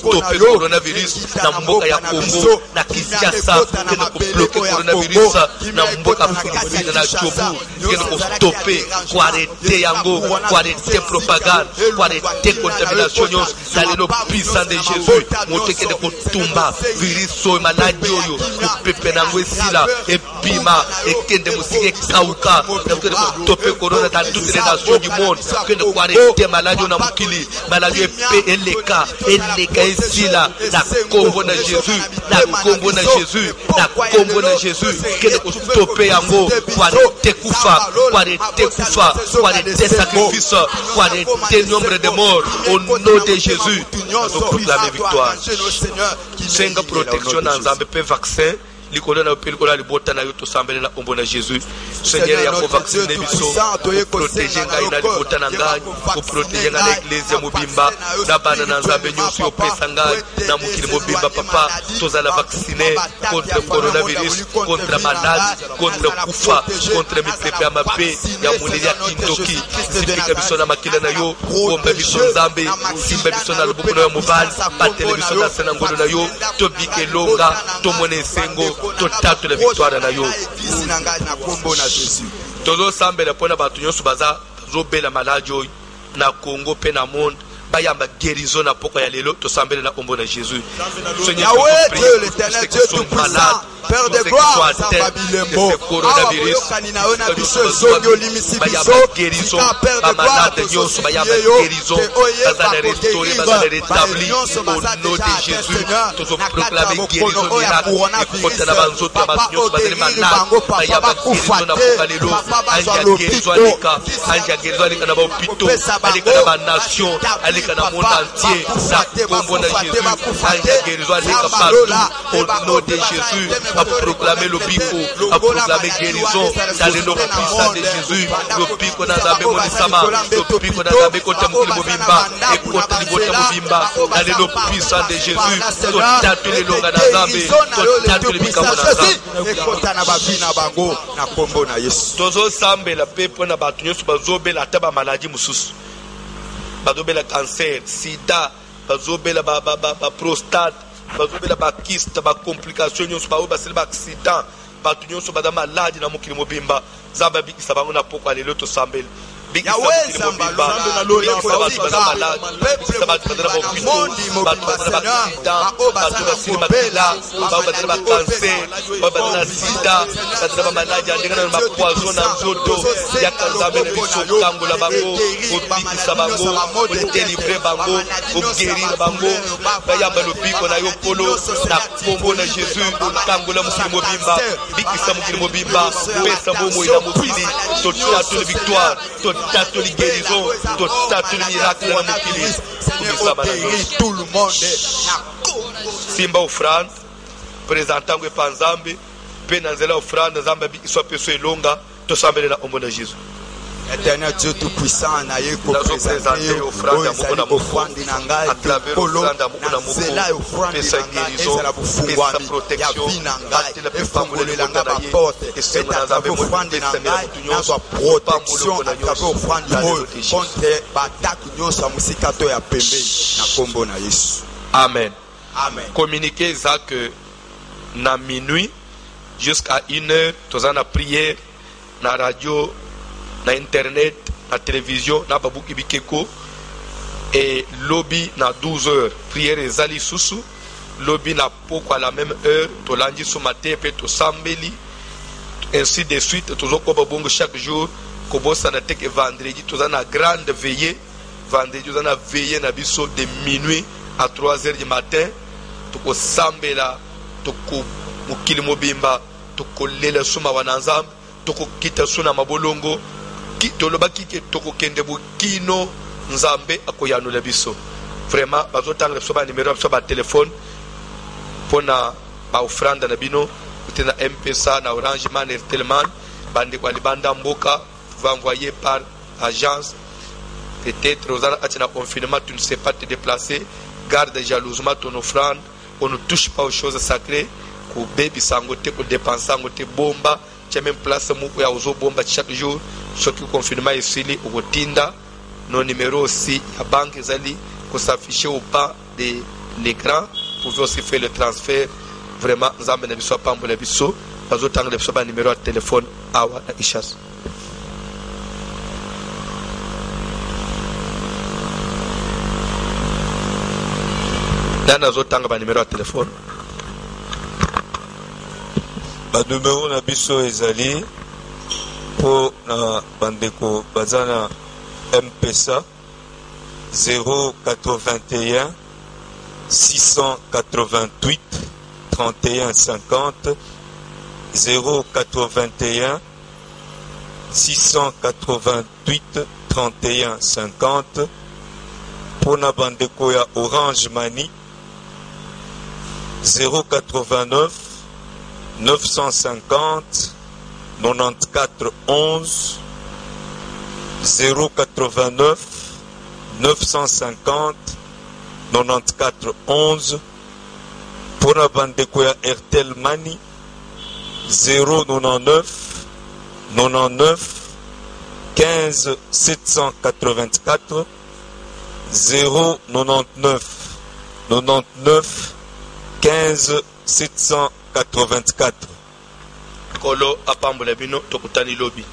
bloquer coronavirus na mboka ya Congo na Kinshasa kende ko bloquer coronavirus na mboka Philippines na Jobu kende ko stopper ko arrêter yango ko arrêter propagande ko arrêter contamination dans le nom puissant de Jésus monte kende ko tumba virus so maladi oyo ko pepe na ngwesila epima ekende musike kauka na kende ko stopper corona dans toutes les nations du monde kende ko arrêter maladi na mukili maladi eleka esila na kombo na Jésus na kombo na Jésus na kombo na Jésus kende ko stopper yango ko arrêter kufa ko arrêter kufa ko arrêter sacrifice ko arrêter nombre de morts au nom de Jésus nous proclamer victoire senga protection na nzambe pe vaccin likolo na peli kola libota na yo to sambele na ombo na Jésus Seigneur ya ko vacciner biso protéger ngai na libota na ngai ko protéger na l'église mobimba na bana na nzambe nyonso yo pesa ngai na mukili mobimba papa tozala vacciner contre coronavirus contre malade contre kufa contre mipepe ya mabe ya mulili ya kindoki sipika biso na makila na yo bomba biso nzambe simba biso na lubuku na yo mobali pa television na sena ngolo na yo to bikelonga to mone sengo totatu la victoire na yo tozo sambela pona batu nyonso baza zobela maladi oyo na Congo pe na monde bayamba guérison na poko ya lelo to sambela na ombo na Jésus Seigneur l'Éternel Dieu tout puissant Père de gloire Sababilembo coronavirus guérison ba malade nyonso bayamba guérison bazala restaurer bazala rétablir au nom de Jésus tozo proclamer guérison miracle ekota na banzoto ya bato nyonso bazali malade bayamba guérison na poko lelo anja guérison alika na ba hôpitaux alika na ba nation alika na monde entier na kombo na Jésus anja guérison alika partout au nom de Jésus à proclamer le bico, à proclamer guérison dans le nom puissant de Jésus. Le bico dans la bémonisama, le bico dans la bécotamukili mobimba, et côté libota mobimba, dans le nom puissant de Jésus. Totatu le longa na zambe, totatu le bika mona zambe. Et kota na babina bango na kombo na Yesu. Tozo sambe la pepo na batu nyonso bazobe la taba maladie mususu. Bazobe la cancer, sida, bazobe la prostate. bazobela ba kyste ba complication nyonso ba basela ba accident batu nyonso ba maladi na mokili mobimba zamba bikisa bango na poko alelo to sambela bikisa mokili mobimba bikisa batu ba maladi bikisa batu ba hôpital batu ba accident batu ba sili makila ba basela ba cancer ba basela sida batu ba maladi andengana na poison na nzoto ya kanzambe na biso kangola bango bikisa bango délivrer bango guérir bango bayamba lobiko na yo polo na kombo na Jésus kangola mokili mobimba bikisa mokili mobimba pesa bomo ina mokili totatu le victoire totatu le guérison totatu le miracle na mokili tout le monde simba offrande présentant que panzambe pe na nzela offrande nzambe bikiswa peso elonga tosambele na ombo na Jésus. Éternel Dieu tout puissant na yeko présenter offrande à offrande na ngai à travers offrande na zela offrande na ezala bufungwami ya vina ngai efungolela nga ba porte et à travers offrande na ngai na ba protection à travers offrande oyo contre battaque nyonso musika to ya pembeni na kombo na Yesu. Amen. Amen. Communiquez ça que na minuit jusqu'à 1h tozana prière na radio na internet, na télévision, na babuki bikeko et lobby na 12h prière ezali susu lobby na poko à la même heure to lundi ce matin pe to sambeli ainsi de suite toujours ko bongo chaque jour ko bossa na tek vendredi to na grande veillée vendredi to na veillée na biso de minuit à 3h du matin to ko sambela to ko mukili mobimba to ko lela suma wananzam to ko kita suna mabolongo tolobaki ke tokokende bukino nzambe akoyanula biso vraiment bazotanga biso ba numéro biso ba téléphone pona ba ofranda na bino kutena M-Pesa na Orange Man Airtel Man bande kwa libanda mboka va envoyer par agence. Peut-être aux en confinement tu ne sais pas te déplacer, garde jalousement ton offrande. On ne touche pas aux choses sacrées. Ko baby sangote ko dépenser ngote bomba, tu as même place moko ya ozo bomba chaque jour. Surtout confinement ici au tinda nos numéros aussi à banque zali ko s'afficher au bas de l'écran. Vous pouvez aussi faire le transfert. Vraiment nzambe na biso pambola biso bazo tanga biso ba numéro de téléphone awa na ishas. Dana zo tanga ba numéro de téléphone. Ba numéro na biso ezali pour na bandeko bazana M-Pesa 081 688 31 50 081 688 31 50. Pour na bandeko ya Orange Money 089 950 94 11 089 950 94 11. Pour la bandeko ya Airtel Money 099 99 15 784 099 99 15 784. Kolo apambola bino tokutani lobi.